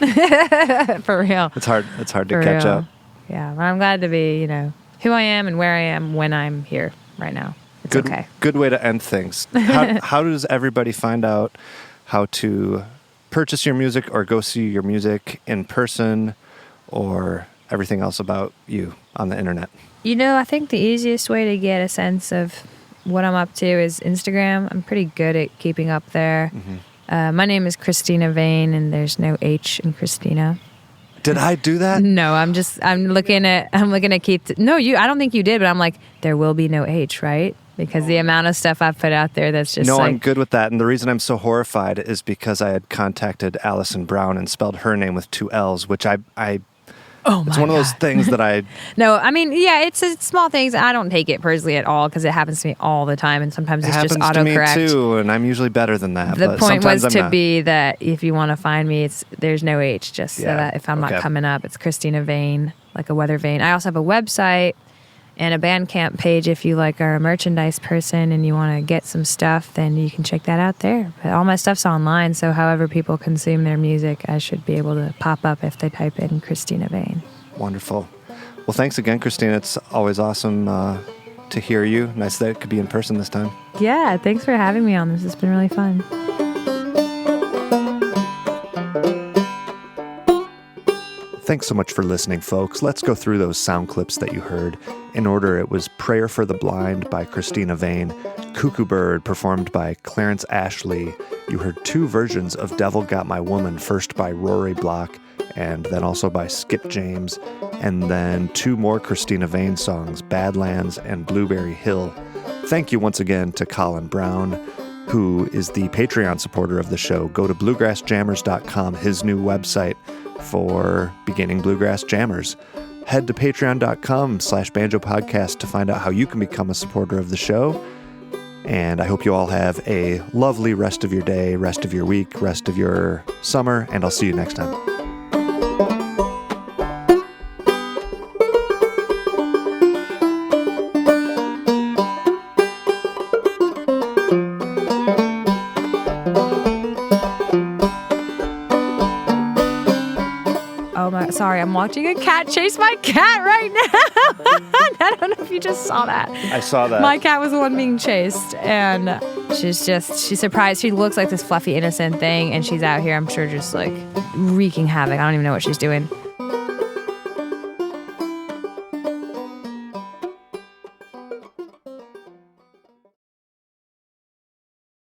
For real. It's hard to catch up. Yeah, but I'm glad to be, you know, who I am and where I am when I'm here right now. It's okay. Good way to end things. How does everybody find out how to purchase your music or go see your music in person or everything else about you on the internet? I think the easiest way to get a sense of what I'm up to is Instagram. I'm pretty good at keeping up there. Mm-hmm. My name is Cristina Vane, and there's no H in Cristina. Did I do that? No, I'm looking at Keith. No, I don't think you did, but I'm like, there will be no H, right? Because the amount of stuff I've put out there that's just No, I'm good with that. And the reason I'm so horrified is because I had contacted Allison Brown and spelled her name with 2 L's, which it's one of those things that I... No, I mean, yeah, it's small things. I don't take it personally at all because it happens to me all the time, and sometimes it's just autocorrect. It happens to me too, and I'm usually better than that. The point was to be that if you want to find me, there's no H, just so that if I'm not coming up, it's Cristina Vane, like a weather vane. I also have a website and a Bandcamp page. If you are a merchandise person and you want to get some stuff, then you can check that out there. But all my stuff's online, so however people consume their music, I should be able to pop up if they type in Cristina Vane. Wonderful. Well, thanks again, Cristina. It's always awesome to hear you. Nice that it could be in person this time. Yeah, thanks for having me on this. It's been really fun. Thanks so much for listening, folks. Let's go through those sound clips that you heard. In order, it was Prayer for the Blind by Cristina Vane, Cuckoo Bird performed by Clarence Ashley. You heard 2 versions of Devil Got My Woman, first by Rory Block and then also by Skip James, and then 2 more Cristina Vane songs, Badlands and Blueberry Hill. Thank you once again to Colin Brown, who is the Patreon supporter of the show. Go to bluegrassjammers.com, his new website for beginning bluegrass jammers. Head to patreon.com/banjopodcast to find out how you can become a supporter of the show. And I hope you all have a lovely rest of your day, rest of your week, rest of your summer, and I'll see you next time. Sorry, I'm watching a cat chase my cat right now. I don't know if you just saw that. I saw that. My cat was the one being chased, and she's surprised. She looks like this fluffy, innocent thing, and she's out here, I'm sure, just wreaking havoc. I don't even know what she's doing.